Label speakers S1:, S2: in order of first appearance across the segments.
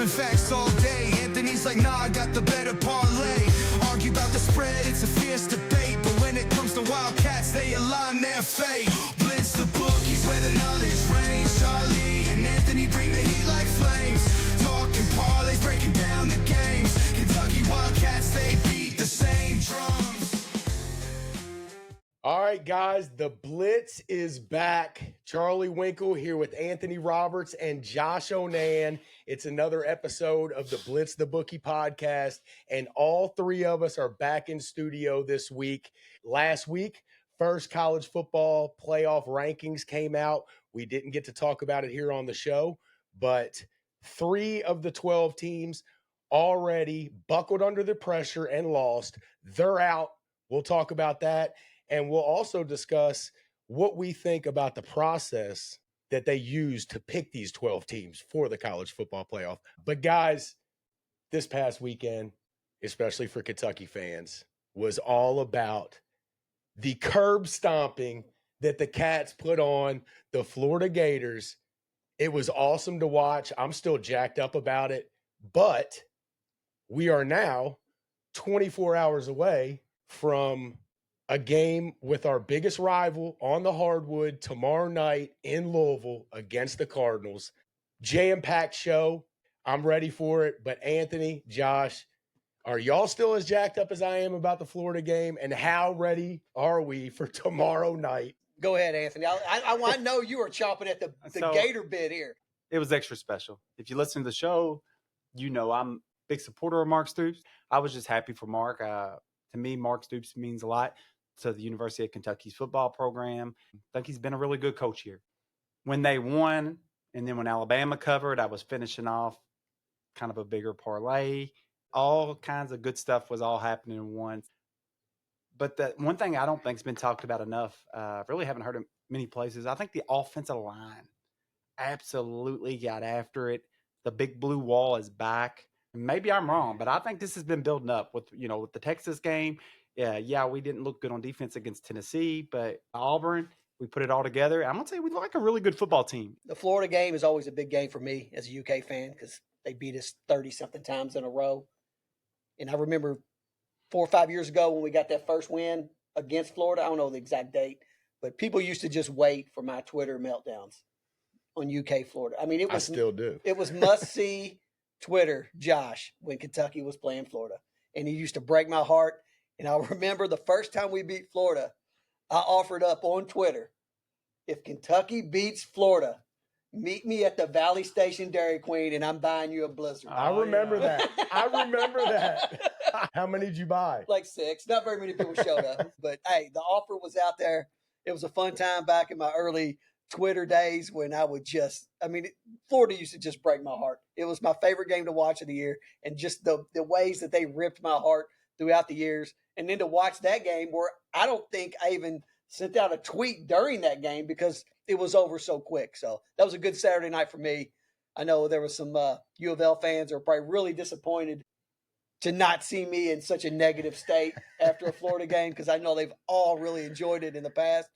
S1: Flipping facts all day. Anthony's like, nah, I got the better parlay. Argue about the spread, it's a fierce debate. But when it comes to Wildcats, they align their fate. Blitz the bookies where the knowledge reigns. Charlie and Anthony bring the heat like flames. Talking parlays, breaking down the games. Kentucky Wildcats, they beat the same drums.
S2: All right, guys, the Blitz is back. Charlie Winkle here with Anthony Roberts and Josh Onan. It's another episode of the Blitz the Bookie podcast, and all three of us are back in studio this week. Last week, first college football playoff rankings came out. We didn't get to talk about it here on the show, but 3 of the 12 teams already buckled under the pressure and lost. They're out. We'll talk about that. And we'll also discuss what we think about the process that they use to pick these 12 teams for the college football playoff. But guys, this past weekend, especially for Kentucky fans, was all about the curb stomping that the Cats put on the Florida Gators. It was awesome to watch. I'm still jacked up about it, but we are now 24 hours away from a game with our biggest rival on the hardwood tomorrow night in Louisville against the Cardinals. Jam-packed show. I'm ready for it. But Anthony, Josh, are y'all still as jacked up as I am about the Florida game? And how ready are we for tomorrow night?
S3: Go ahead, Anthony. I know you are chomping at the Gator bit here.
S4: It was extra special. If you listen to the show, you know I'm a big supporter of Mark Stoops. I was just happy for Mark. To me, Mark Stoops means a lot to the University of Kentucky's football program. I think he's been a really good coach here. When they won, and then when Alabama covered, I was finishing off kind of a bigger parlay. All kinds of good stuff was all happening at once. But the one thing I don't think has been talked about enough, really haven't heard it many places, I think the offensive line absolutely got after it. The big blue wall is back. Maybe I'm wrong, but I think this has been building up with the Texas game. Yeah, we didn't look good on defense against Tennessee, but Auburn, we put it all together. I'm going to say we look like a really good football team.
S3: The Florida game is always a big game for me as a UK fan because they beat us 30-something times in a row. And I remember 4 or 5 years ago when we got that first win against Florida, I don't know the exact date, but people used to just wait for my Twitter meltdowns on UK Florida. I mean, I still do. It was must-see Twitter, Josh, when Kentucky was playing Florida. And he used to break my heart. And I remember the first time we beat Florida, I offered up on Twitter, if Kentucky beats Florida, meet me at the Valley Station Dairy Queen and I'm buying you a Blizzard.
S2: I remember that. I remember that. How many did you buy?
S3: Like 6. Not very many people showed up. But, hey, the offer was out there. It was a fun time back in my early Twitter days when I would Florida used to just break my heart. It was my favorite game to watch of the year. And just the ways that they ripped my heart throughout the years. And then to watch that game where I don't think I even sent out a tweet during that game because it was over so quick. So that was a good Saturday night for me. I know there was some U of L fans who are probably really disappointed to not see me in such a negative state after a Florida game because I know they've all really enjoyed it in the past.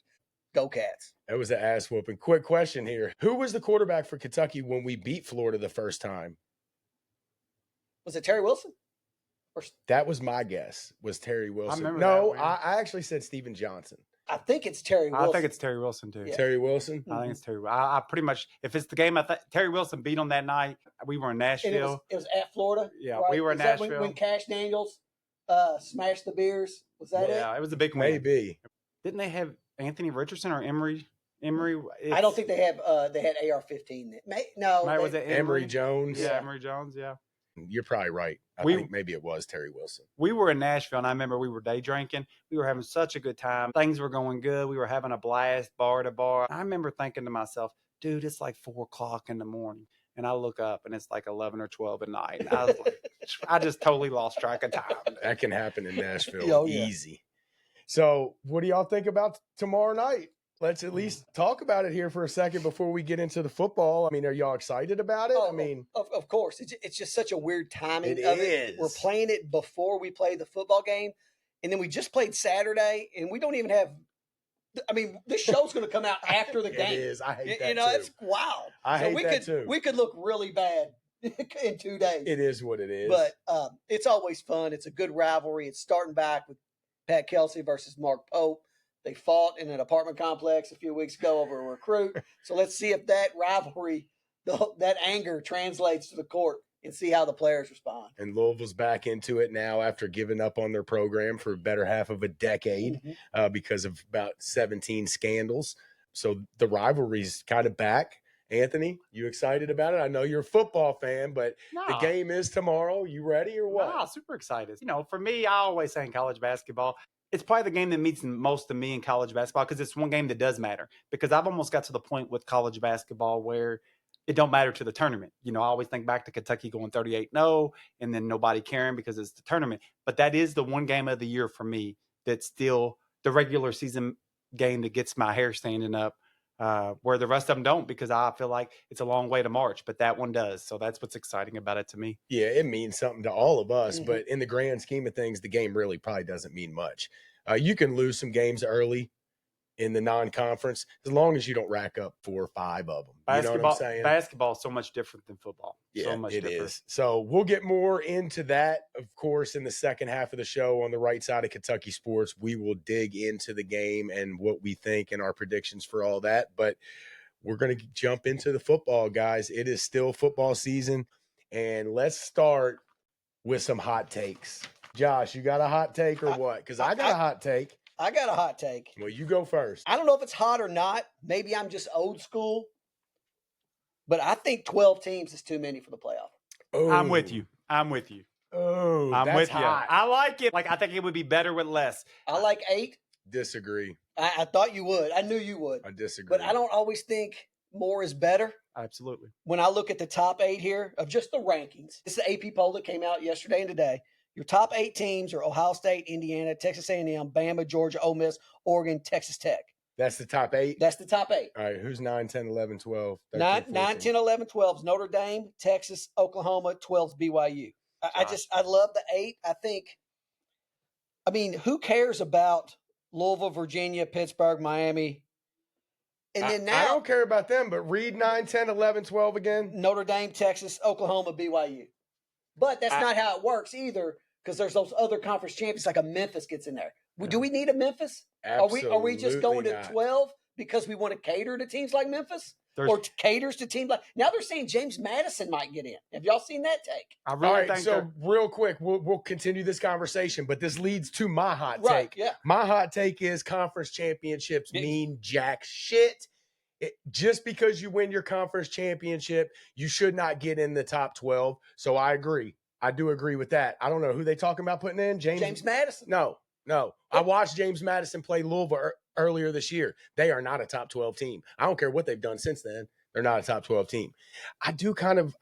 S3: Go Cats.
S2: That was an ass whooping. Quick question here. Who was the quarterback for Kentucky when we beat Florida the first time?
S3: Was it Terry Wilson?
S2: That was my guess, was Terry Wilson. I actually said Steven Johnson.
S3: I think it's Terry Wilson.
S4: I think it's Terry Wilson, too.
S2: Yeah. Terry Wilson?
S4: I think it's Terry. I pretty much, if it's the game Terry Wilson beat on that night, we were in Nashville.
S3: It was at Florida?
S4: Yeah,
S3: right?
S4: we were in Nashville.
S3: That when Cash Daniels smashed the beers? Was that it?
S4: Yeah, it was a big win.
S2: Maybe.
S4: Didn't they have Anthony Richardson or Emory?
S3: I don't think they had AR-15.
S4: Was it
S2: Emory Jones?
S4: Yeah, Emory Jones, yeah.
S2: You're probably right. I think maybe it was Terry Wilson.
S4: We were in Nashville, and I remember we were day drinking. We were having such a good time. Things were going good. We were having a blast, bar to bar. I remember thinking to myself, dude, it's like 4 o'clock in the morning. And I look up, and it's like 11 or 12 at night. And I was like, I just totally lost track of time.
S2: That can happen in Nashville. Easy. So what do y'all think about tomorrow night? Let's at least talk about it here for a second before we get into the football. I mean, are y'all excited about it?
S3: Of course. It's just such a weird timing
S2: of
S3: it. We're playing it before we play the football game. And then we just played Saturday, and we don't even have – I mean, this show's going to come out after the game.
S2: It is. I hate that,
S3: too. It's wild.
S2: I hate that, too.
S3: We could look really bad in 2 days.
S2: It is what it is.
S3: But it's always fun. It's a good rivalry. It's starting back with Pat Kelsey versus Mark Pope. They fought in an apartment complex a few weeks ago over a recruit. So let's see if that rivalry, that anger translates to the court and see how the players respond.
S2: And Louisville's back into it now after giving up on their program for a better half of a decade because of about 17 scandals. So the rivalry's kind of back. Anthony, you excited about it? I know you're a football fan, but the game is tomorrow. You ready or what?
S4: Nah, super excited. For me, I always say in college basketball, it's probably the game that means most to me in college basketball because it's one game that does matter. Because I've almost got to the point with college basketball where it don't matter to the tournament. I always think back to Kentucky going 38-0 and then nobody caring because it's the tournament. But that is the one game of the year for me that's still the regular season game that gets my hair standing up. Where the rest of them don't because I feel like it's a long way to march, but that one does. So that's what's exciting about it to me.
S2: Yeah, it means something to all of us, but in the grand scheme of things, the game really probably doesn't mean much. You can lose some games early in the non-conference as long as you don't rack up 4 or 5 of them. You know what I'm saying?
S4: Basketball is so much different than football.
S2: Yeah,
S4: so much
S2: it
S4: different.
S2: is. So we'll get more into that, of course, in the second half of the show on the right side of Kentucky Sports. We will dig into the game and what we think and our predictions for all that. But we're going to jump into the football, guys. It is still football season. And let's start with some hot takes. Josh, you got a hot take or what? Because I got a hot take.
S3: I got a hot take.
S2: Well, you go first.
S3: I don't know if it's hot or not. Maybe I'm just old school. But I think 12 teams is too many for the playoff.
S2: Oh.
S4: I'm with you.
S2: Oh,
S4: I'm
S2: that's
S4: with
S2: hot.
S4: you. I like it. I think it would be better with less.
S3: I like 8.
S2: Disagree.
S3: I thought you would. I knew you would.
S2: I disagree.
S3: But I don't always think more is better.
S4: Absolutely.
S3: When I look at the top 8 here of just the rankings, this is the AP poll that came out yesterday and today. Your top 8 teams are Ohio State, Indiana, Texas A&M, Bama, Georgia, Ole Miss, Oregon, Texas Tech.
S2: That's the top 8?
S3: That's the top 8.
S2: All right, who's 9, 10, 11, 12,
S3: 9,
S2: 13,
S3: 10, 11, 12 is Notre Dame, Texas, Oklahoma, 12 is BYU. I love the 8. Who cares about Louisville, Virginia, Pittsburgh, Miami? And then now
S2: I don't care about them, but read 9, 10, 11, 12 again.
S3: Notre Dame, Texas, Oklahoma, BYU. But that's not how it works either because there's those other conference champions like a Memphis gets in there. Do we need a Memphis?
S2: Absolutely
S3: Are we just going to
S2: not.
S3: 12 because we want to cater to teams like Memphis? Or caters to teams like – now they're saying James Madison might get in. Have y'all seen that take?
S4: I really
S2: All right,
S4: think
S2: so real quick, we'll continue this conversation, but this leads to my hot take.
S3: Yeah.
S2: My hot take is conference championships mean jack shit. Just because you win your conference championship, you should not get in the top 12. So I agree. I do agree with that. I don't know who they talking about putting in. James
S3: Madison.
S2: No. I watched James Madison play Louisville earlier this year. They are not a top 12 team. I don't care what they've done since then. They're not a top 12 team. I do kind of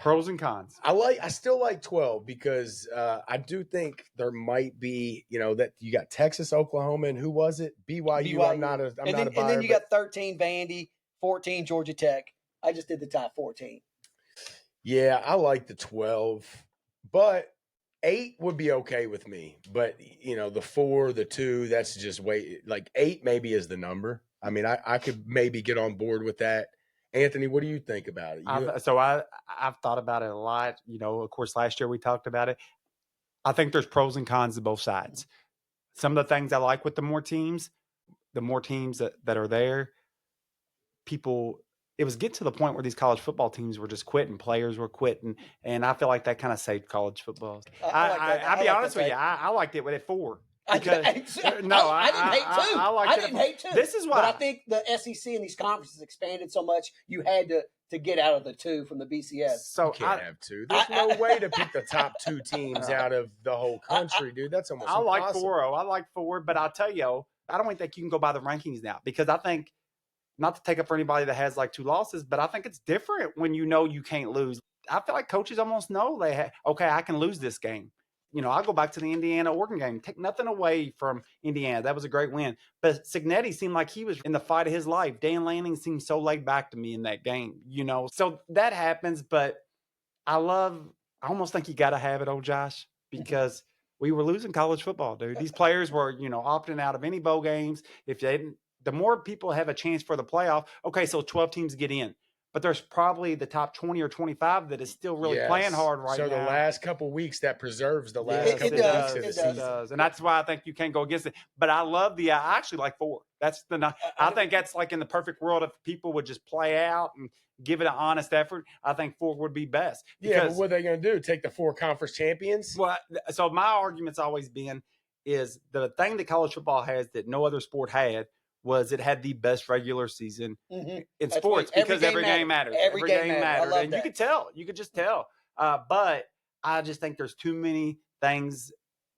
S4: pros and cons.
S2: I still like 12 because I do think there might be, that you got Texas, Oklahoma, and who was it? BYU. I'm not a buyer.
S3: And then you got 13 Vandy, 14 Georgia Tech. I just did the top 14.
S2: Yeah, I like the 12, but 8 would be okay with me. But, the 4, the 2, that's just 8 maybe is the number. I mean, I could maybe get on board with that. Anthony, what do you think about it?
S4: I've thought about it a lot. Of course, last year we talked about it. I think there's pros and cons to both sides. Some of the things I like with the more teams that are there, it was getting to the point where these college football teams were just quitting. Players were quitting. And I feel like that kind of saved college football. I'll be honest with you. I liked it at 4.
S3: I didn't hate 2. I didn't hate 2.
S4: This is why.
S3: But I think the SEC and these conferences expanded so much, you had to get out of the 2 from the BCS.
S2: So you can't have 2. There's no way to pick the top 2 teams out of the whole country, dude. That's almost impossible.
S4: I like 4, but I'll tell you, I don't even think you can go by the rankings now because I think, not to take up for anybody that has 2 losses, but I think it's different when you can't lose. I feel like coaches almost know I can lose this game. I'll go back to the Indiana-Oregon game. Take nothing away from Indiana. That was a great win. But Cignetti seemed like he was in the fight of his life. Dan Lanning seemed so laid back to me in that game, So that happens, but I almost think you got to have it, old Josh, because we were losing college football, dude. These players were, opting out of any bowl games. If they didn't, the more people have a chance for the playoff, okay, so 12 teams get in. but there's probably the top 20 or 25 that is still really playing hard right now.
S2: So the last couple weeks that preserves the last
S3: It
S2: couple
S3: does,
S2: weeks of
S3: it
S2: the
S3: does.
S2: season.
S4: It does, and that's why I think you can't go against it. But I love I actually like 4. That's I think that's like in the perfect world if people would just play out and give it an honest effort. I think 4 would be best.
S2: Yeah, but what are they going to do? Take the 4 conference champions?
S4: Well, so my argument's always been is the thing that college football has that no other sport had was it had the best regular season in
S3: That's
S4: sports
S3: right.
S4: because every game mattered.
S3: Every game mattered. I love
S4: And
S3: that.
S4: you could tell. You could just tell. But I just think there's too many things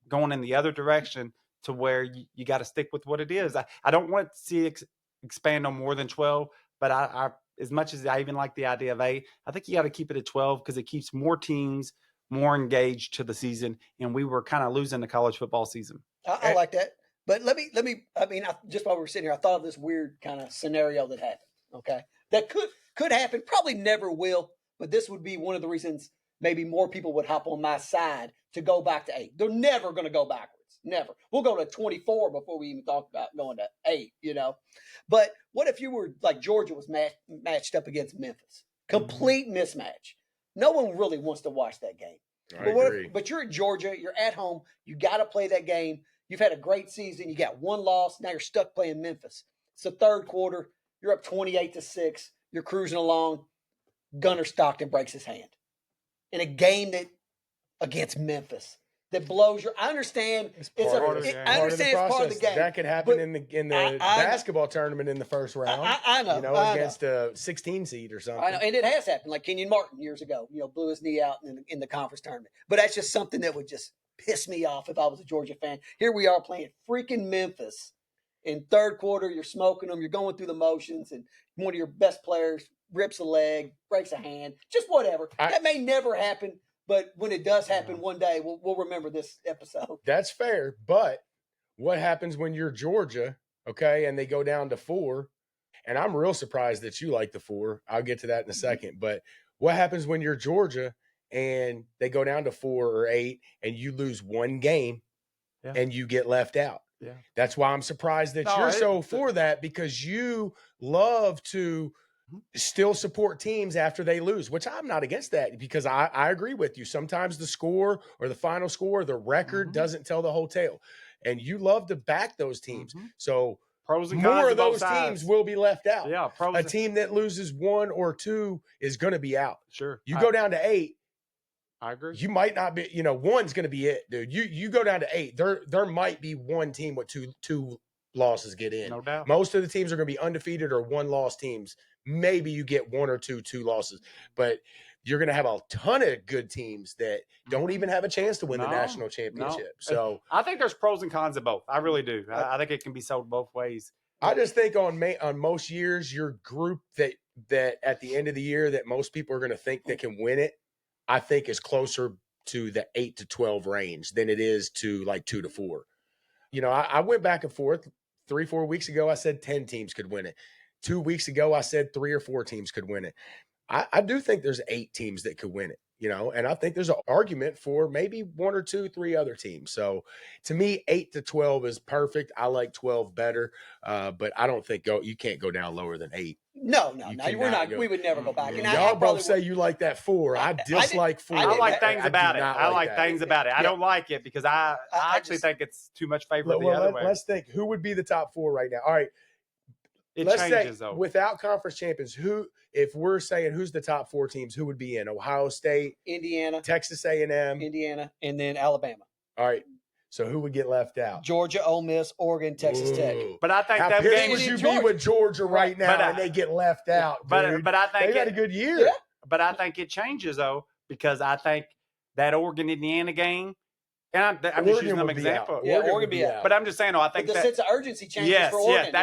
S4: going in the other direction to where you got to stick with what it is. I don't want to see it expand on more than 12, but I as much as I even like the idea of 8, I think you got to keep it at 12 because it keeps more teams more engaged to the season, and we were kind of losing the college football season.
S3: I like that. But let me. I mean, just while we were sitting here, I thought of this weird kind of scenario that happened. Okay, that could happen. Probably never will. But this would be one of the reasons maybe more people would hop on my side to go back to 8. They're never going to go backwards. Never. We'll go to 24 before we even talk about going to 8. But what if you were like Georgia was matched up against Memphis? Complete mismatch. No one really wants to watch that game. But you're in Georgia. You're at home. You got to play that game. You've had a great season. You got 1 loss. Now you're stuck playing Memphis. It's the third quarter. You're up 28-6. You're cruising along. Gunnar Stockton breaks his hand in a game against Memphis that blows your. I understand it's part of the game.
S2: That could happen in the basketball tournament in the first round.
S3: I know.
S2: Against a 16 seed or something.
S3: I know, and it has happened. Like Kenyon Martin years ago, blew his knee out in the conference tournament. But that's just something that would just piss me off if I was a Georgia fan. Here we are playing freaking Memphis in third quarter. You're smoking them. You're going through the motions, and one of your best players rips a leg, breaks a hand, just whatever. That may never happen, but when it does happen one day, we'll remember this episode.
S2: That's fair, but what happens when you're Georgia, okay, and they go down to 4? And I'm real surprised that you like the 4. I'll get to that in a second. But what happens when you're Georgia and they go down to 4 or 8 and you lose 1 game and you get left out?
S4: Yeah.
S2: That's why I'm surprised that you're so for that, because you love to still support teams after they lose, which I'm not against that, because I agree with you. Sometimes the score or the final score, the record doesn't tell the whole tale. And you love to back those teams. So
S4: pros and cons
S2: more of
S4: both
S2: those teams will be left out.
S4: Yeah,
S2: a team that loses 1 or 2 is going to be out.
S4: Sure.
S2: You go down to 8.
S4: I agree.
S2: You might not be, 1's going to be it, dude. You go down to 8. There might be 1 team with two losses get in.
S4: No doubt.
S2: Most of the teams are going to be undefeated or 1-loss teams. Maybe you get 1 or 2 losses, but you're going to have a ton of good teams that don't even have a chance to win the national championship. So
S4: I think there's pros and cons of both. I really do. I think it can be sold both ways.
S2: I just think on most years, your group that at the end of the year that most people are going to think that can win it, I think is closer to the 8 to 12 range than it is to like 2 to 4. I went back and forth. 3-4 weeks ago, I said 10 teams could win it. 2 weeks ago, I said 3 or 4 teams could win it. I do think there's 8 teams that could win it, and I think there's an argument for maybe 1 or 2, 3 other teams. So to me, 8 to 12 is perfect. I like 12 better, but I don't think you can't go down lower than 8.
S3: No, we're not. We would never go back. And
S2: y'all both say you like that 4. I dislike 4.
S4: I like things about it.
S2: I
S4: like things about it. I don't like it because I actually think it's too much favor the other way.
S2: Let's think. Who would be the top 4 right now? All right.
S4: Let's changes,
S2: say
S4: though.
S2: Without conference champions, if we're saying who's the top 4 teams, who would be in? Ohio State,
S3: Indiana,
S2: Texas A&M,
S3: Indiana, and then Alabama.
S2: All right. So who would get left out?
S3: Georgia, Ole Miss, Oregon, Texas Tech.
S4: But I think
S2: how
S4: that game
S2: would you be with Georgia right now and they get left out? Dude?
S4: But I think
S2: they had a good year.
S3: Yeah.
S4: But I think it changes though, because I think that Oregon Indiana game, and I'm just using them example.
S3: Yeah, Oregon would be out.
S4: But I'm just saying, I think
S3: the sense of urgency changes for Oregon.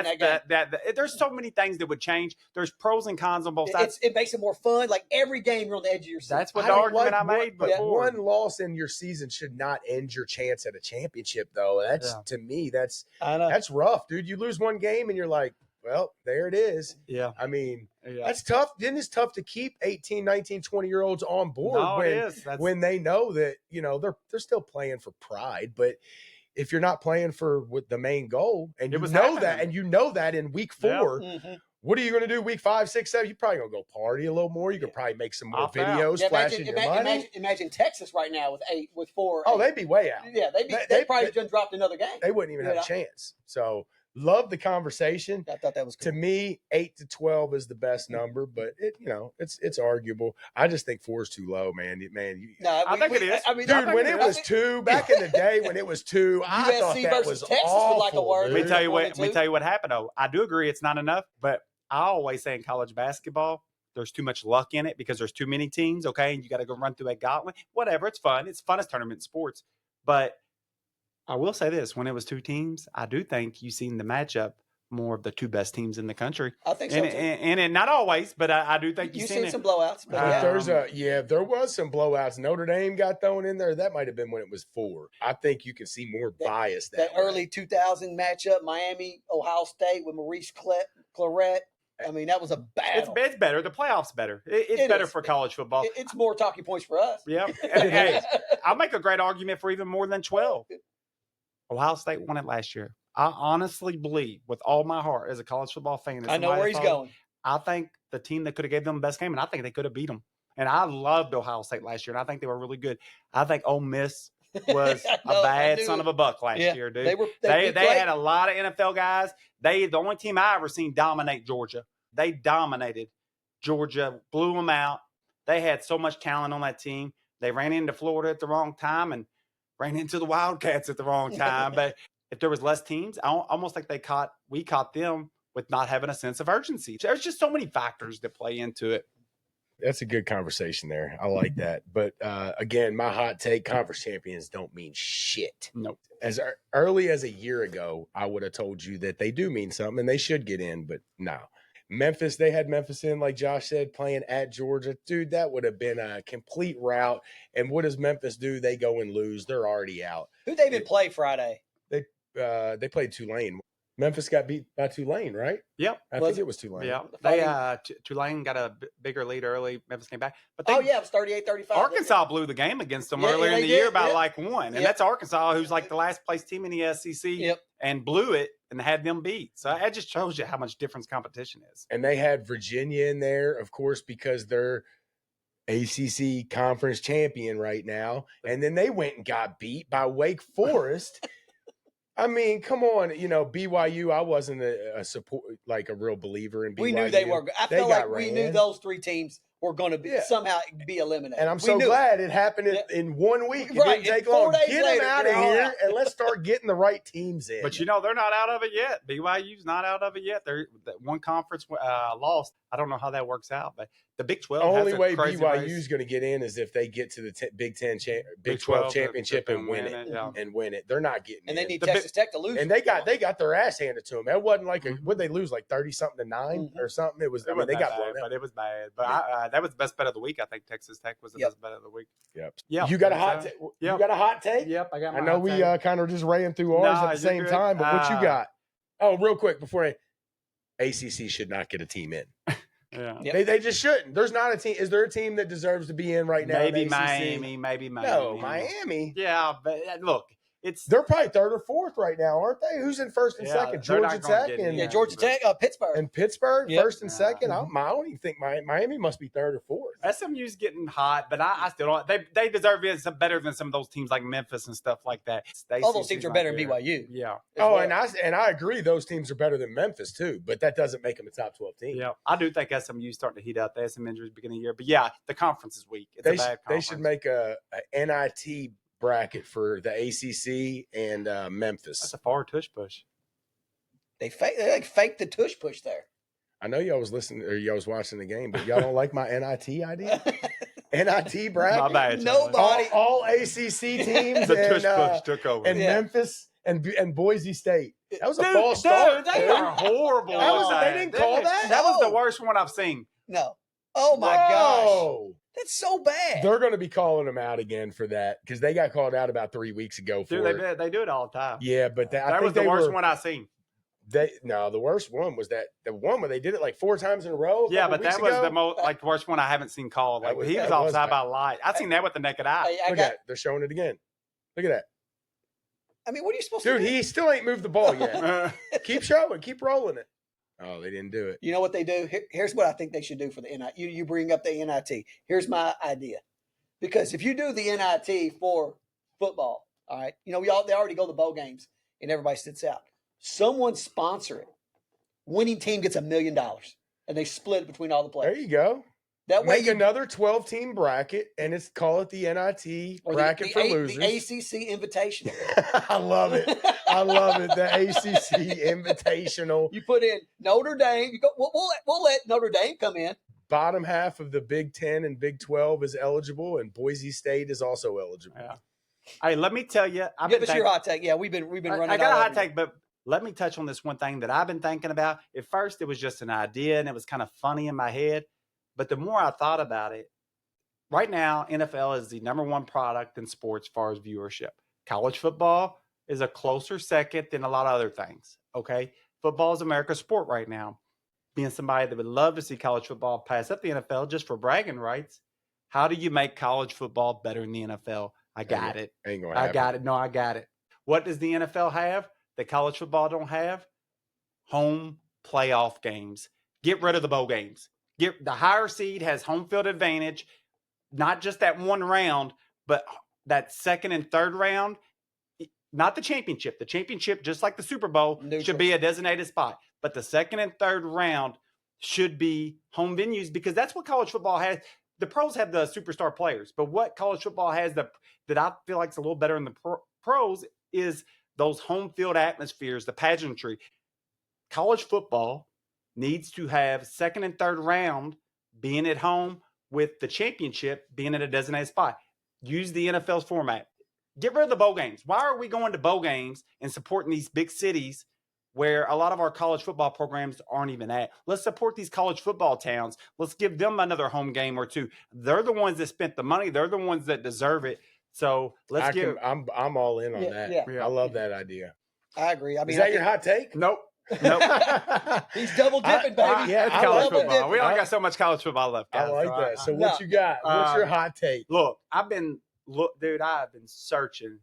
S4: There's so many things that would change. There's pros and cons on both sides.
S3: It makes it more fun. Like every game, you're on the edge of your seat.
S4: That's what the argument I made before.
S2: 1 loss in your season should not end your chance at a championship, though. To me, that's rough, dude. You lose 1 game and you're like, well, there it is.
S4: Yeah.
S2: I mean, that's tough. Then it's tough to keep 18, 19, 20-year-olds on board when they know that, they're still playing for pride. But if you're not playing for with the main goal, and
S4: It
S2: you
S4: was
S2: know that,
S4: happening.
S2: and you know that in week 4,
S3: Mhm.
S2: what are you going to do week 5, 6, 7? You're probably going to go party a little more. You could probably make some more
S4: Opt out.
S2: videos,
S3: Yeah,
S2: flashing your money.
S3: imagine Texas right now with 4.
S2: Oh,
S3: 8.
S2: they'd be way out.
S3: Yeah, they probably just dropped another game.
S2: They wouldn't even
S3: You
S2: have a
S3: know?
S2: chance. So love the conversation.
S3: I thought that was cool.
S2: To me, 8 to 12 is the best number, but it's arguable. I just think 4 is too low, man.
S3: No,
S4: I think it is.
S3: I mean,
S2: Dude, when it was 2 back in the day, when it was 2, I
S3: USC
S2: thought that
S3: versus
S2: was
S3: Texas
S2: awful.
S3: was like a word.
S2: dude.
S4: Let me tell you
S3: One
S4: what.
S3: and
S4: Let me
S3: two.
S4: tell you what happened. Though I do agree it's not enough, but I always say in college basketball, there's too much luck in it because there's too many teams. Okay, and you got to go run through a gauntlet. Whatever, it's fun. It's fun as tournament sports. But I will say this: when it was 2 teams, I do think you've seen the matchup more of the 2 best teams in the country.
S3: I think so
S4: And
S3: too.
S4: and not always, but I do think
S3: You've
S4: seen
S3: seen
S4: it.
S3: some blowouts, but
S2: There was some blowouts. Notre Dame got thrown in there. That might have been when it was 4. I think you can see more bias
S3: that
S2: way.
S3: early 2000 matchup, Miami, Ohio State with Maurice Claret. I mean, that was a battle.
S4: It's better. The playoffs better. It's
S3: It
S4: better
S3: is.
S4: for college football.
S3: It's more talking points for us.
S4: Yeah. And, hey, I'll make a great argument for even more than 12. Ohio State won it last year. I honestly believe with all my heart as a college football fan.
S3: I know where he's going.
S4: I think the team that could have gave them the best game, and I think they could have beat them. And I loved Ohio State last year, and I think they were really good. I think Ole Miss was a bad son of a buck last year, dude. They had a lot of NFL guys. The only team I ever seen dominate Georgia. They dominated Georgia, blew them out. They had so much talent on that team. They ran into Florida at the wrong time and ran into the Wildcats at the wrong time. But if there was less teams, I almost think we caught them with not having a sense of urgency. There's just so many factors that play into it.
S2: That's a good conversation there. I like that. But again, my hot take, conference champions don't mean shit.
S4: Nope.
S2: As early as a year ago, I would have told you that they do mean something and they should get in, but no. Memphis, they had Memphis in, like Josh said, playing at Georgia. Dude, that would have been a complete rout. And what does Memphis do? They go and lose. They're already out.
S3: Who they even play Friday?
S2: They played Tulane. Memphis got beat by Tulane, right?
S4: Yep.
S2: I think it was Tulane.
S4: Yeah. They Tulane got a bigger lead early. Memphis came back. But
S3: it was 38-35.
S4: Arkansas blew the game against them
S3: Yeah,
S4: earlier
S3: yeah,
S4: in
S3: they
S4: the year
S3: did,
S4: by
S3: yeah.
S4: like 1. And that's Arkansas, who's like the last place team in the SEC and blew it and had them beat. So that just shows you how much difference competition is.
S2: And they had Virginia in there, of course, because they're ACC conference champion right now. And then they went and got beat by Wake Forest. I mean, come on, BYU. I wasn't a support, like a real believer in BYU.
S3: We knew they were. I feel like we knew those 3 teams were going to somehow be eliminated.
S2: And I'm so glad it happened in 1 week. It didn't take long. Get them out of here and let's start getting the right teams in.
S4: But they're not out of it yet. BYU's not out of it yet. They're that one conference lost. I don't know how that works out, but the Big 12
S2: the
S4: has
S2: only
S4: a
S2: way
S4: crazy
S2: BYU is
S4: race.
S2: going to get in is if they get to the Big 12 championship and win it.
S4: Yeah.
S2: And win it. They're not getting
S3: And
S2: in.
S3: they need Texas Tech to lose.
S2: And they got their ass handed to them. It wasn't like would they lose like 30-something to 9 or something? It was.
S4: They got blown out. But it was bad. But that was the best bet of the week. I think Texas Tech was the best bet of the week.
S2: Yep.
S4: Yeah.
S2: You got a hot take? You got a hot take?
S4: Yep. I got.
S2: I know we kind of just ran through ours at the same time, but what you got? Oh, real quick before ACC should not get a team in.
S4: Yeah.
S2: They just shouldn't. There's not a team. Is there a team that deserves to be in right now?
S4: Maybe
S2: in the ACC?
S4: Miami.
S2: No, Miami.
S4: Yeah, but look,
S2: they're probably 3rd or 4th right now, aren't they? Who's in 1st and 2nd? Georgia Tech and
S3: Georgia Tech, Pittsburgh.
S2: And Pittsburgh, 1st and 2nd. I don't even think Miami must be 3rd or 4th.
S4: SMU's getting hot, but I still don't. They deserve it better than some of those teams like Memphis and stuff like that.
S3: All those teams are better than BYU.
S4: Yeah.
S2: And I agree those teams are better than Memphis too, but that doesn't make them a top 12 team.
S4: Yeah, I do think SMU's starting to heat up. They had some injuries beginning of the year, but yeah, the conference is weak. It's a bad conference.
S2: They should make a NIT bracket for the ACC and Memphis.
S4: That's a far tush push.
S3: They fake the tush push there.
S2: I know y'all was listening or y'all was watching the game, but y'all don't like my NIT idea? NIT bracket?
S4: My bad.
S3: Nobody.
S2: All ACC teams
S4: the tush push took over.
S2: And Memphis and Boise State. That was a false start.
S4: They are horrible.
S2: They didn't call that?
S4: That was the worst one I've seen.
S3: No. Oh, my gosh. That's so bad.
S2: They're going to be calling them out again for that because they got called out about 3 weeks ago for it.
S4: They do it all the time.
S2: Yeah, but I
S4: that
S2: think
S4: was the worst one I've seen.
S2: The worst one was the one where they did it like 4 times in a row.
S4: Yeah, but that was the worst one I haven't seen called. Like he was offside by a light. I've seen that with the naked eye.
S2: Look at it. They're showing it again. Look at that.
S3: I mean, what are you supposed
S2: Dude,
S3: to do?
S2: he still ain't moved the ball yet. Keep showing. Keep rolling it. Oh, they didn't do it.
S3: You know what they do? Here's what I think they should do for the NIT. You bring up the NIT. Here's my idea. Because if you do the NIT for football, all right, they already go to bowl games and everybody sits out. Someone sponsor it. Winning team gets $1 million, and they split it between all the players.
S2: There you go.
S3: That way,
S2: Make another 12-team bracket, and call it the NIT bracket for losers.
S3: The ACC Invitational.
S2: I love it. I love it. The ACC Invitational.
S3: You put in Notre Dame. You go. We'll let Notre Dame come in.
S2: Bottom half of the Big 10 and Big 12 is eligible, and Boise State is also eligible.
S4: Yeah. Hey, let me tell you.
S3: Give us your hot take. Yeah, we've been running.
S4: I got a hot take, but let me touch on this one thing that I've been thinking about. At first, it was just an idea, and it was kind of funny in my head. But the more I thought about it, right now, NFL is the number one product in sports as far as viewership. College football is a closer second than a lot of other things, okay? Football is America's sport right now. Being somebody that would love to see college football pass up the NFL just for bragging rights, how do you make college football better than the NFL? I got it.
S2: Ain't gonna happen.
S4: I got it. No, I got it. What does the NFL have that college football don't have? Home playoff games. Get rid of the bowl games. The higher seed has home field advantage, not just that one round, but that second and third round, not the championship. The championship, just like the Super Bowl, should be a designated spot. But the second and third round should be home venues because that's what college football has. The pros have the superstar players, but what college football has that I feel like is a little better than the pros is those home field atmospheres, the pageantry. College football needs to have second and third round being at home with the championship being at a designated spot. Use the NFL's format. Get rid of the bowl games. Why are we going to bowl games and supporting these big cities where a lot of our college football programs aren't even at? Let's support these college football towns. Let's give them another home game or two. They're the ones that spent the money. They're the ones that deserve it. So
S2: I'm all in on that. Yeah. I love that idea.
S3: I agree. I mean,
S2: is that your hot take?
S4: Nope.
S3: He's double dipping, baby.
S4: Yeah, it's college football. We only got so much college football left, guys.
S2: I like that. So what you got? What's your hot take?
S4: Look, I've been searching.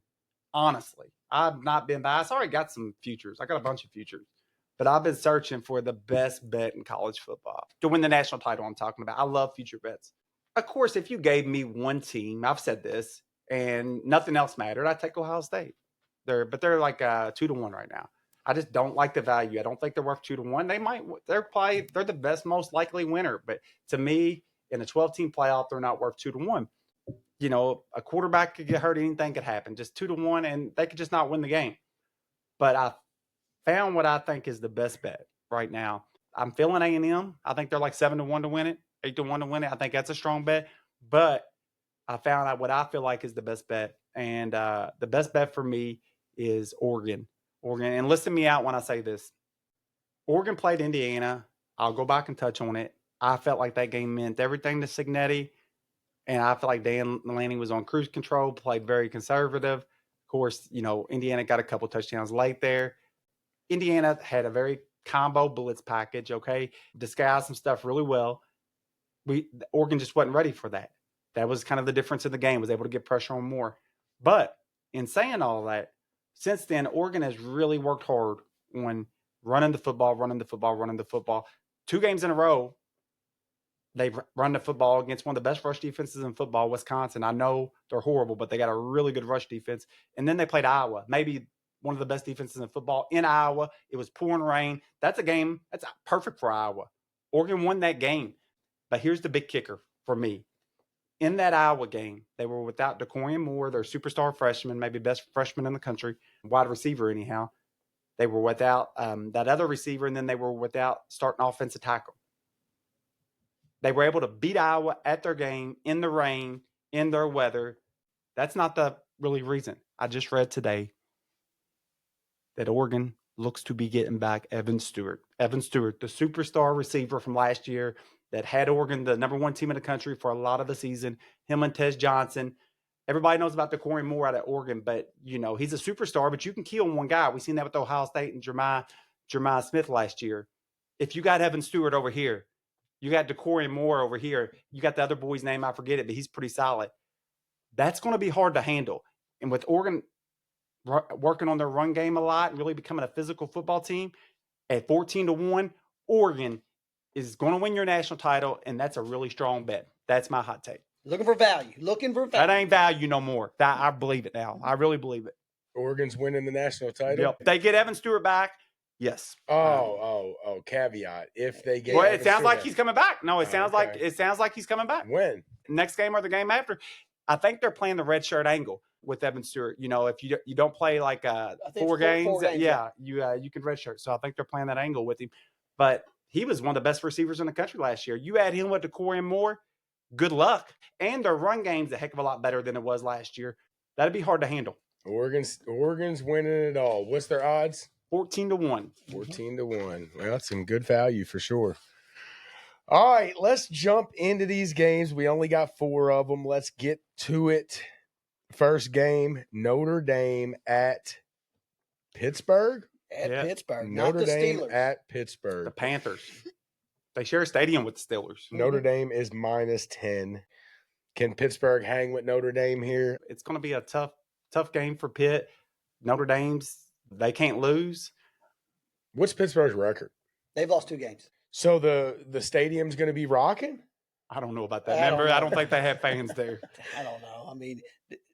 S4: Honestly, I've not been by. I already got some futures. I got a bunch of futures, but I've been searching for the best bet in college football to win the national title. I'm talking about. I love future bets. Of course, if you gave me one team, I've said this, and nothing else mattered, I'd take Ohio State. They're like 2-1 right now. I just don't like the value. I don't think they're worth 2-1. They're the best, most likely winner. But to me, in a 12-team playoff, they're not worth 2-1. A quarterback could get hurt. Anything could happen. Just 2-1, and they could just not win the game. But I found what I think is the best bet right now. I'm feeling A&M. I think they're like 7-1 to win it, 8-1 to win it. I think that's a strong bet. But I found out what I feel like is the best bet. And the best bet for me is Oregon. And listen me out when I say this. Oregon played Indiana. I'll go back and touch on it. I felt like that game meant everything to Cignetti. And I feel like Dan Lanning was on cruise control, played very conservative. Of course, Indiana got a couple touchdowns late there. Indiana had a very combo blitz package, okay? Disguised some stuff really well. Oregon just wasn't ready for that. That was kind of the difference in the game, was able to get pressure on more. But in saying all that, since then, Oregon has really worked hard on running the football. 2 games in a row, they've run the football against one of the best rush defenses in football, Wisconsin. I know they're horrible, but they got a really good rush defense. And then they played Iowa, maybe one of the best defenses in football in Iowa. It was pouring rain. That's a game that's perfect for Iowa. Oregon won that game. But here's the big kicker for me. In that Iowa game, they were without DeCorian Moore, their superstar freshman, maybe best freshman in the country, wide receiver anyhow. They were without that other receiver, and then they were without starting offensive tackle. They were able to beat Iowa at their game, in the rain, in their weather. That's not the really reason. I just read today that Oregon looks to be getting back Evan Stewart. Evan Stewart, the superstar receiver from last year, that had Oregon the number 1 team in the country for a lot of the season. Him and Tez Johnson. Everybody knows about DeCorian Moore out of Oregon, but, he's a superstar, but you can kill one guy. We've seen that with Ohio State and Jeremiah Smith last year. If you got Evan Stewart over here, you got DeCorian Moore over here, you got the other boy's name, I forget it, but he's pretty solid. That's going to be hard to handle. And with Oregon working on their run game a lot and really becoming a physical football team. At 14-1, Oregon is going to win your national title, and that's a really strong bet. That's my hot take.
S3: Looking for value.
S4: That ain't value no more. I believe it now. I really believe it.
S2: Oregon's winning the national title.
S4: Yep. If they get Evan Stewart back, yes.
S2: Caveat. If they get
S4: Well,
S2: Evan
S4: it sounds
S2: Stewart
S4: like
S2: back.
S4: he's coming back. No, it sounds
S2: okay.
S4: like he's coming back.
S2: When?
S4: Next game or the game after. I think they're playing the red shirt angle with Evan Stewart. You know, if you don't play like 4 games,
S3: four games,
S4: you can red shirt. So I think they're playing that angle with him. But he was one of the best receivers in the country last year. You add him with DeCoy and Moore, good luck. And their run game's a heck of a lot better than it was last year. That'd be hard to handle.
S2: Oregon's winning it all. What's their odds?
S4: 14-1.
S2: 14-1. Well, that's some good value for sure. All right, let's jump into these games. We only got 4 of them. Let's get to it. First game, Notre Dame at Pittsburgh.
S3: Pittsburgh,
S2: Notre
S3: not the
S2: Dame
S3: Steelers.
S2: at Pittsburgh.
S4: The Panthers. They share a stadium with the Steelers.
S2: Notre Dame is -10. Can Pittsburgh hang with Notre Dame here?
S4: It's going to be a tough game for Pitt. Notre Dame's, they can't lose.
S2: What's Pittsburgh's record?
S3: They've lost 2 games.
S2: So the stadium's going to be rocking?
S4: I don't know about that. Remember, I don't think they have fans there.
S3: I don't know. I mean,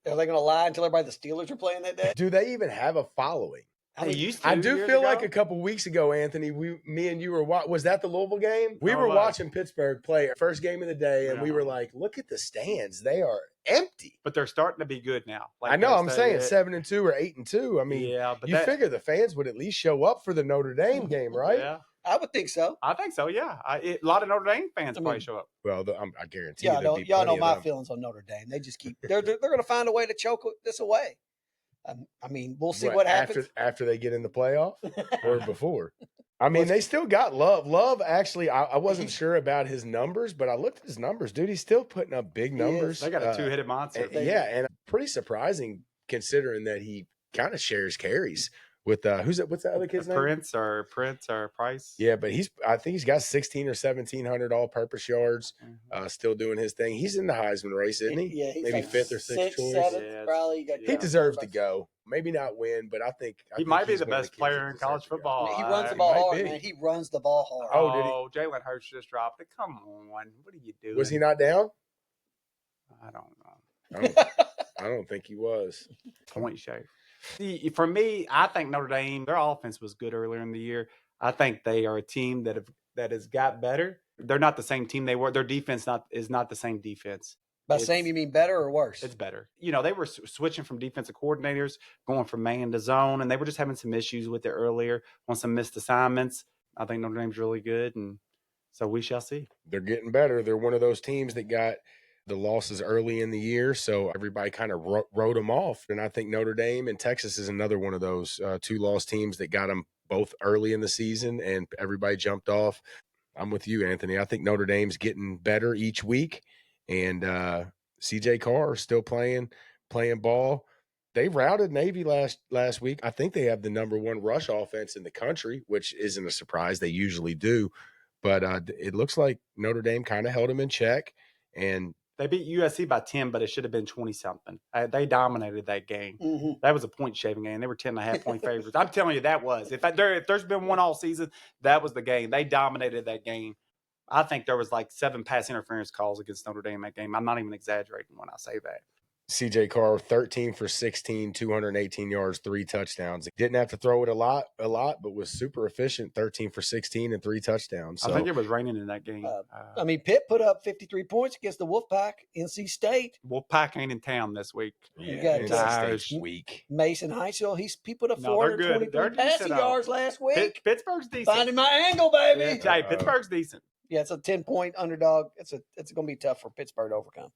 S3: are they going to lie and tell everybody the Steelers are playing that day?
S2: Do they even have a following?
S4: They used to.
S2: I do
S4: years
S2: feel
S4: ago.
S2: like a couple weeks ago, Anthony, me and you were was that the Louisville game? We
S4: Oh,
S2: were
S4: wow.
S2: watching Pittsburgh play first game of the day, and we
S4: Yeah.
S2: were like, "Look at the stands; they are empty."
S4: But they're starting to be good now. Like
S2: I know. I'm saying
S4: that.
S2: 7-2 or 8-2. I mean,
S4: Yeah, but
S2: you figure the fans would at least show up for the Notre Dame game, right?
S4: Yeah,
S3: I would think so.
S4: I think so. Yeah, a lot of Notre Dame fans probably show up.
S2: Well, I guarantee
S3: Yeah,
S2: there'll be
S3: y'all know
S2: plenty
S3: my
S2: of them.
S3: feelings on Notre Dame. They just keep they're going to find a way to choke this away. I mean, we'll see what happens
S2: after they get in the playoff or before. I mean, they still got Love. Love, actually, I wasn't sure about his numbers, but I looked at his numbers, dude. He's still putting up big numbers.
S4: They got a 2-headed monster.
S2: And pretty surprising considering that he kind of shares carries with what's the other kid's name?
S4: Prince or Price.
S2: Yeah, but I think he's got 1,600 or 1,700 all-purpose yards. Still doing his thing. He's in the Heisman race, isn't he?
S3: Yeah, he's
S2: maybe
S3: like
S2: 5th or 6th choice.
S3: 7th,
S4: Yeah,
S3: probably.
S2: He deserves to go. Maybe not win, but I think
S4: He might be
S2: he's
S4: the
S2: one of
S4: best
S2: kids
S4: player
S2: that
S4: in college
S2: deserves to go.
S4: football.
S3: He runs the
S2: he
S3: ball
S2: might
S3: hard,
S2: be.
S3: man. He runs the ball hard.
S2: Oh, did he?
S4: Jalen Hurts just dropped it. Come on, what are you doing?
S2: Was he not down?
S4: I don't know.
S2: I don't think he was.
S4: Point shave. See, for me, I think Notre Dame, their offense was good earlier in the year. I think they are a team that has got better. They're not the same team they were. Their defense is not the same defense.
S3: By same, you mean better or worse?
S4: It's better. You know, they were switching from defensive coordinators, going from man to zone, and they were just having some issues with it earlier on some missed assignments. I think Notre Dame's really good, and so we shall see.
S2: They're getting better. They're one of those teams that got the losses early in the year, so everybody kind of wrote them off. And I think Notre Dame and Texas is another one of those 2-loss teams that got them both early in the season, and everybody jumped off. I'm with you, Anthony. I think Notre Dame's getting better each week, and CJ Carr is still playing ball. They routed Navy last week. I think they have the number 1 rush offense in the country, which isn't a surprise. They usually do. But it looks like Notre Dame kind of held them in check. And
S4: they beat USC by 10, but it should have been 20-something. They dominated that game.
S3: Mm-hmm.
S4: That was a point-shaving game. They were 10.5-point favorites. I'm telling you, that was. If there's been one all season, that was the game. They dominated that game. I think there was like 7 pass interference calls against Notre Dame that game. I'm not even exaggerating when I say that.
S2: CJ Carr, 13 for 16, 218 yards, 3 touchdowns. Didn't have to throw it a lot, but was super efficient, 13 for 16 and 3 touchdowns. So,
S4: I think it was raining in that game.
S3: I mean, Pitt put up 53 points against the Wolfpack. NC State.
S4: Wolfpack ain't in town this week.
S3: You got
S2: State's weak.
S3: Mason Heisel, he put up
S4: No, they're good.
S3: 423
S4: They're
S3: passing
S4: decent,
S3: yards last week.
S4: Pittsburgh's decent.
S3: Finding my angle, baby.
S4: Hey, Pittsburgh's decent.
S3: Yeah, it's a 10-point underdog. It's going to be tough for Pittsburgh to overcome.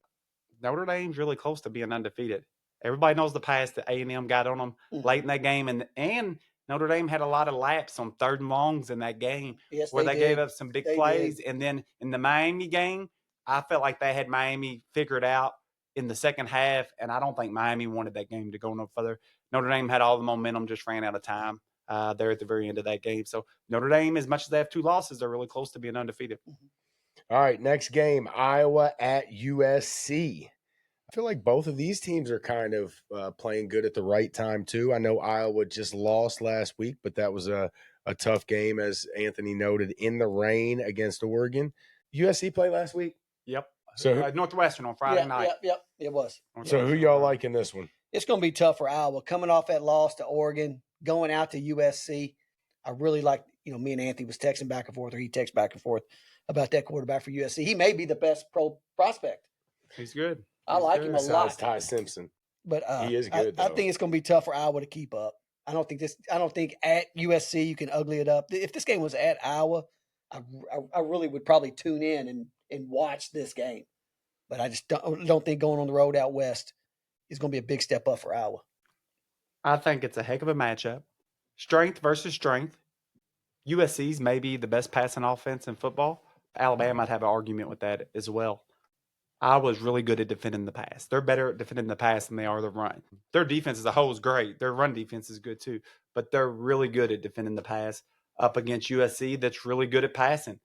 S4: Notre Dame's really close to being undefeated. Everybody knows the pass that A&M got on them late in that game, and Notre Dame had a lot of laps on 3rd and longs in that game where they gave up some big plays. And then in the Miami game, I felt like they had Miami figured out in the second half, and I don't think Miami wanted that game to go no further. Notre Dame had all the momentum, just ran out of time there at the very end of that game. So Notre Dame, as much as they have 2 losses, they're really close to being undefeated.
S2: All right, next game, Iowa at USC. I feel like both of these teams are kind of playing good at the right time, too. I know Iowa just lost last week, but that was a tough game, as Anthony noted, in the rain against Oregon. USC played last week?
S4: Yep.
S2: So
S4: Northwestern on Friday night.
S3: Yep, it was.
S2: So who y'all like in this one?
S3: It's going to be tough for Iowa. Coming off that loss to Oregon, going out to USC, I really like, me and Anthony was texting back and forth, or he texted back and forth about that quarterback for USC. He may be the best pro prospect.
S4: He's good.
S3: I like him a lot.
S2: Besides Ty Simpson.
S3: But
S2: he is good,
S3: I
S2: though.
S3: think it's going to be tough for Iowa to keep up. I don't think at USC you can ugly it up. If this game was at Iowa, I really would probably tune in and watch this game. But I just don't think going on the road out west is going to be a big step up for Iowa.
S4: I think it's a heck of a matchup. Strength versus strength. USC's maybe the best passing offense in football. Alabama might have an argument with that as well. Iowa's really good at defending the pass. They're better at defending the pass than they are the run. Their defense as a whole is great. Their run defense is good too. But they're really good at defending the pass up against USC that's really good at passing.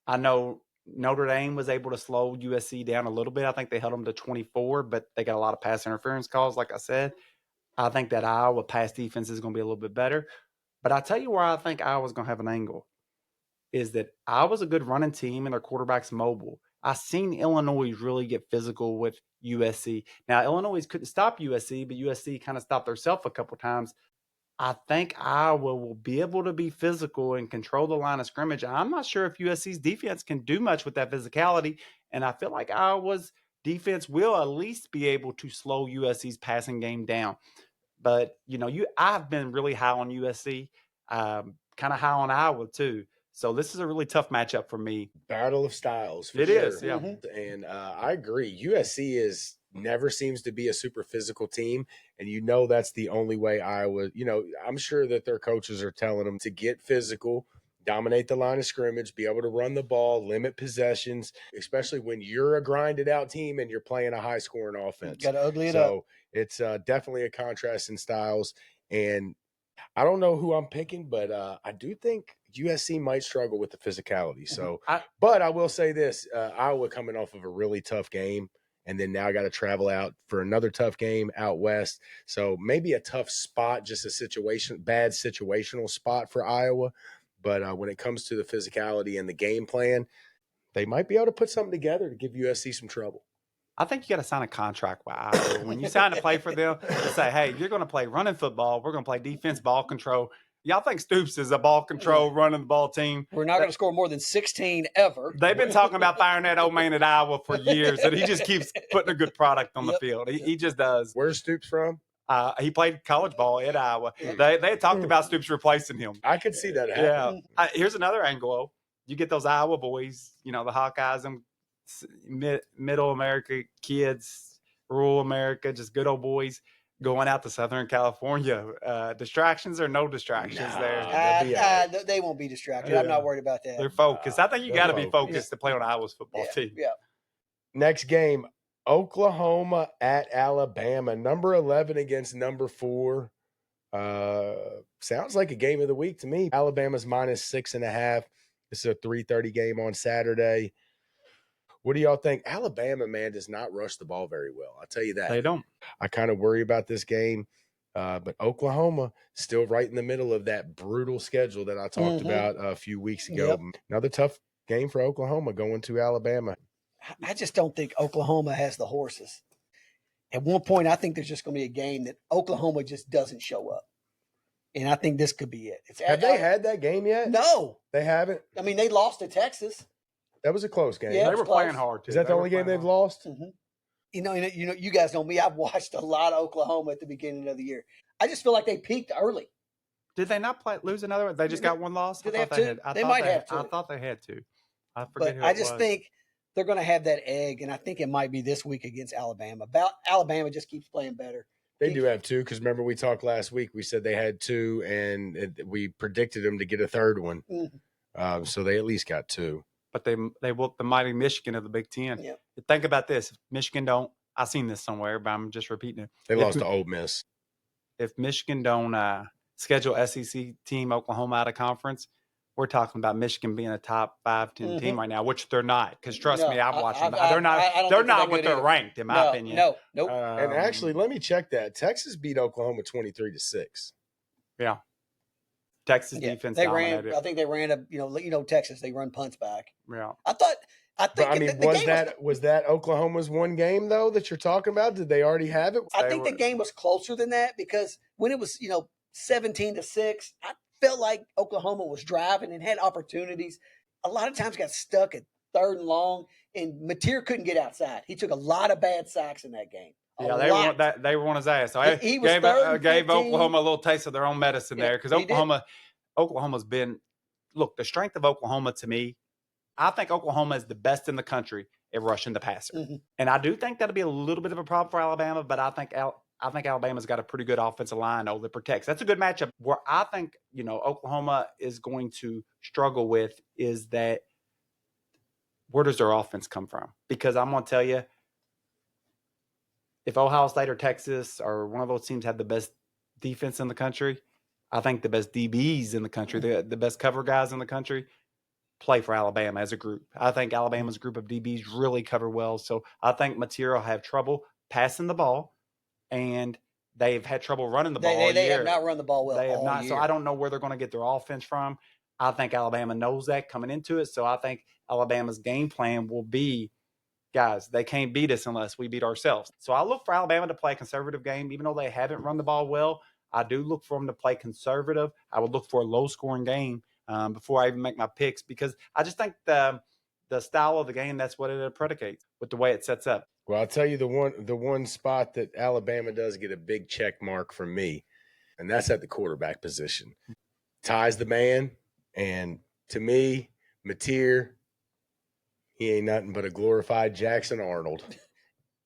S4: I know Notre Dame was able to slow USC down a little bit. I think they held them to 24, but they got a lot of pass interference calls, like I said. I think that Iowa pass defense is going to be a little bit better. But I'll tell you where I think Iowa's going to have an angle is that Iowa's a good running team and their quarterback's mobile. I've seen Illinois really get physical with USC. Now, Illinois couldn't stop USC, but USC kind of stopped themselves a couple times. I think Iowa will be able to be physical and control the line of scrimmage. I'm not sure if USC's defense can do much with that physicality, and I feel like Iowa's defense will at least be able to slow USC's passing game down. But, I've been really high on USC, kind of high on Iowa too. So this is a really tough matchup for me.
S2: Battle of styles.
S4: It is, yeah.
S2: And I agree. USC never seems to be a super physical team. And that's the only way Iowa, I'm sure that their coaches are telling them to get physical, dominate the line of scrimmage, be able to run the ball, limit possessions, especially when you're a grinded out team and you're playing a high scoring offense.
S3: Got to ugly it up.
S2: So it's definitely a contrast in styles. And I don't know who I'm picking, but I do think USC might struggle with the physicality. So, but I will say this, Iowa coming off of a really tough game, and then now got to travel out for another tough game out west. So maybe a tough spot, just a bad situational spot for Iowa. But when it comes to the physicality and the game plan, they might be able to put something together to give USC some trouble.
S4: I think you got to sign a contract with Iowa. When you sign to play for them, to say, hey, you're going to play running football. We're going to play defense, ball control. Y'all think Stoops is a ball control, running the ball team?
S3: We're not going to score more than 16 ever.
S4: They've been talking about firing that old man at Iowa for years, and he just keeps putting a good product on the field. He just does.
S2: Where's Stoops from?
S4: He played college ball at Iowa. They had talked about Stoops replacing him.
S2: I could see that happening.
S4: Yeah. Here's another angle. You get those Iowa boys, the Hawkeyes, them middle America kids, rural America, just good old boys going out to Southern California. Distractions or no distractions there?
S3: They won't be distracted. I'm not worried about that.
S4: They're focused. I think you got to be focused to play on Iowa's football team.
S3: Yeah.
S2: Next game, Oklahoma at Alabama. Number 11 against number 4. Sounds like a game of the week to me. Alabama's -6.5. This is a 3:30 game on Saturday. What do y'all think? Alabama, man, does not rush the ball very well. I'll tell you that.
S4: They don't.
S2: I kind of worry about this game. But Oklahoma still right in the middle of that brutal schedule that I talked about a few weeks ago.
S3: Yep.
S2: Another tough game for Oklahoma going to Alabama.
S3: I just don't think Oklahoma has the horses. At one point, I think there's just going to be a game that Oklahoma just doesn't show up. And I think this could be it.
S2: Have they had that game yet?
S3: No.
S2: They haven't?
S3: I mean, they lost to Texas.
S2: That was a close game.
S3: Yeah,
S4: they were playing hard, too.
S2: Is that the only game they've lost?
S3: Mm-hmm. You guys know me. I've watched a lot of Oklahoma at the beginning of the year. I just feel like they peaked early.
S4: Did they not lose another one? They just got one loss?
S3: Did they have two? They might have two.
S4: I thought they had two. I forget who it was.
S3: I just think they're going to have that egg, and I think it might be this week against Alabama. Alabama just keeps playing better.
S2: They do have two, because remember we talked last week. We said they had two, and we predicted them to get a third one. Mm-hmm. So they at least got two.
S4: But they whooped the mighty Michigan of the Big Ten.
S3: Yep.
S4: Think about this. If Michigan don't, I've seen this somewhere, but I'm just repeating it.
S2: They lost to Ole Miss.
S4: If Michigan don't schedule SEC team Oklahoma out of conference, we're talking about Michigan being a top 5, 10 team right now, which they're not. Because trust
S3: No,
S4: me, I've watched them.
S3: I
S4: They're not.
S3: don't
S4: They're
S3: think they're
S4: not
S3: that
S4: what
S3: good
S4: they're
S3: either.
S4: ranked, in my
S3: No,
S4: opinion.
S3: nope.
S2: And actually, let me check that. Texas beat Oklahoma 23-6.
S4: Yeah. Texas
S3: Yeah,
S4: defense
S3: they
S4: dominated.
S3: ran. I think they ran Texas. They run punts back.
S4: Yeah.
S3: I
S2: But
S3: think
S2: I mean,
S3: the game
S2: was that Oklahoma's one game though that you're talking about? Did they already have it?
S3: I think the game was closer than that because when it was 17-6, I felt like Oklahoma was driving and had opportunities. A lot of times got stuck at 3rd and long, and Mateer couldn't get outside. He took a lot of bad sacks in that game.
S4: Yeah, they were on his ass. So
S3: He was
S4: gave
S3: 3rd and
S4: gave
S3: 15.
S4: Oklahoma a little taste of their own medicine there because
S3: he did.
S4: Oklahoma's been the strength of Oklahoma to me. I think Oklahoma is the best in the country at rushing the passer, and I do think that'll be a little bit of a problem for Alabama. But I think Alabama's got a pretty good offensive line that protects. That's a good matchup. Where I think Oklahoma is going to struggle with is that where does their offense come from? Because I'm going to tell you, if Ohio State or Texas or one of those teams have the best defense in the country, I think the best DBs in the country, the best cover guys in the country, play for Alabama as a group. I think Alabama's group of DBs really cover well. So I think Mateer will have trouble passing the ball, and they've had trouble running the ball all year.
S3: They have not run the ball well
S4: They have
S3: all
S4: not.
S3: year.
S4: So I don't know where they're going to get their offense from. I think Alabama knows that coming into it. So I think Alabama's game plan will be, guys, they can't beat us unless we beat ourselves. So I look for Alabama to play a conservative game. Even though they haven't run the ball well, I do look for them to play conservative. I would look for a low-scoring game before I even make my picks because I just think the style of the game, that's what it predicates with the way it sets up.
S2: Well, I'll tell you the one spot that Alabama does get a big check mark from me, and that's at the quarterback position. Ty's the man, and to me, Mateer, he ain't nothing but a glorified Jackson Arnold.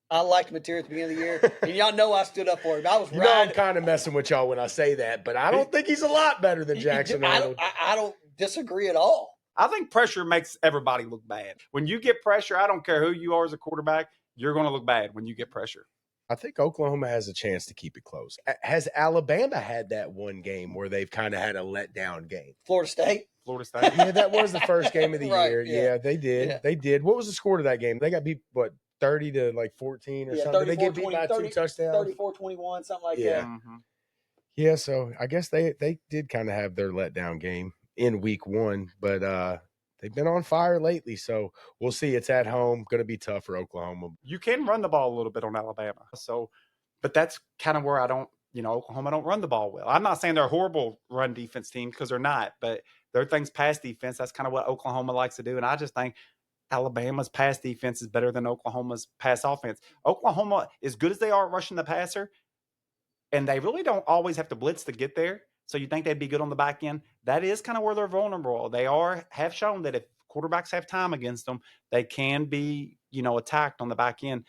S3: I liked Mateer at the beginning of the year, and y'all know I stood up for him. I was
S2: I'm kind of messing with y'all when I say that, but I don't think he's a lot better than Jackson Arnold.
S3: I don't disagree at all.
S4: I think pressure makes everybody look bad. When you get pressure, I don't care who you are as a quarterback, you're going to look bad when you get pressure.
S2: I think Oklahoma has a chance to keep it close. Has Alabama had that one game where they've kind of had a letdown game?
S3: Florida State.
S2: Yeah, that was the first game of the
S3: Right,
S2: year. Yeah, they did.
S3: Yeah.
S2: They did. What was the score to that game? They got beat, 30 to 14 or something? They get beat by 2 touchdowns?
S3: 34-21, something like
S2: Yeah.
S3: that.
S4: Mm-hmm.
S2: Yeah, so I guess they did kind of have their letdown game in week 1, but they've been on fire lately, so we'll see. It's at home, going to be tough for Oklahoma.
S4: You can run the ball a little bit on Alabama. So, but that's kind of where Oklahoma don't run the ball well. I'm not saying they're a horrible run defense team because they're not, but their thing's pass defense. That's kind of what Oklahoma likes to do. And I just think Alabama's pass defense is better than Oklahoma's pass offense. Oklahoma, as good as they are at rushing the passer, and they really don't always have to blitz to get there. So you think they'd be good on the back end? That is kind of where they're vulnerable. They have shown that if quarterbacks have time against them, they can be, attacked on the back end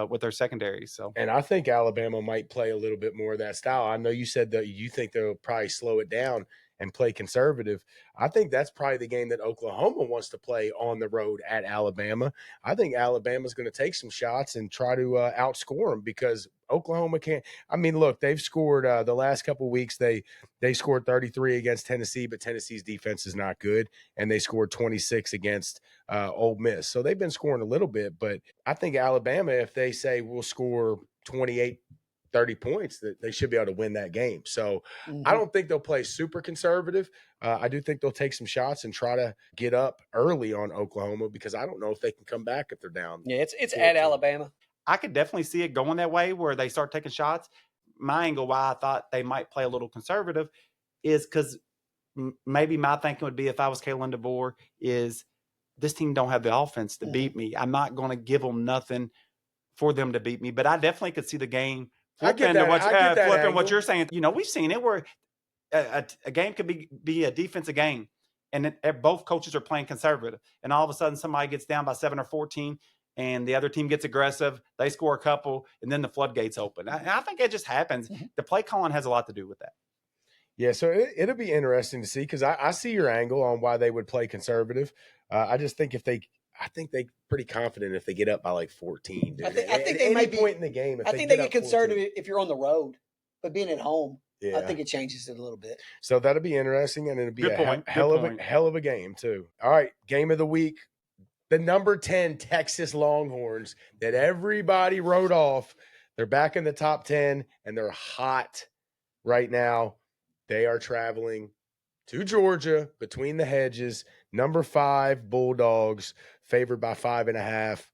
S4: with their secondary. So,
S2: and I think Alabama might play a little bit more of that style. I know you said that you think they'll probably slow it down and play conservative. I think that's probably the game that Oklahoma wants to play on the road at Alabama. I think Alabama's going to take some shots and try to outscore them because Oklahoma can't. I mean, look, they've scored the last couple of weeks. They scored 33 against Tennessee, but Tennessee's defense is not good, and they scored 26 against Ole Miss. So they've been scoring a little bit, but I think Alabama, if they say we'll score 28, 30 points, that they should be able to win that game. So I don't think they'll play super conservative. I do think they'll take some shots and try to get up early on Oklahoma because I don't know if they can come back if they're down.
S3: Yeah, it's at Alabama.
S4: I could definitely see it going that way where they start taking shots. My angle why I thought they might play a little conservative is because maybe my thinking would be if I was Kalen DeBoer is this team don't have the offense to beat me. I'm not going to give them nothing for them to beat me, but I definitely could see the game flipping what you're saying. We've seen it where a game could be a defensive game and both coaches are playing conservative and all of a sudden somebody gets down by 7 or 14 and the other team gets aggressive, they score a couple, and then the floodgates open. I think it just happens. The play calling has a lot to do with that.
S2: Yeah, so it'll be interesting to see because I see your angle on why they would play conservative. I just think I think they're pretty confident if they get up by like 14. Dude.
S3: I think they might be
S2: point in the game.
S3: I think they get conservative if you're on the road, but being at home.
S2: Yeah.
S3: I think it changes it a little bit.
S2: So that'll be interesting, and it'll be
S4: Good
S2: a
S4: point.
S2: hell
S4: Good
S2: of a
S4: point.
S2: hell of a game too. All right, game of the week. The number 10 Texas Longhorns that everybody wrote off. They're back in the top 10, and they're hot right now. They are traveling to Georgia between the hedges. Number 5 Bulldogs, favored by 5.5.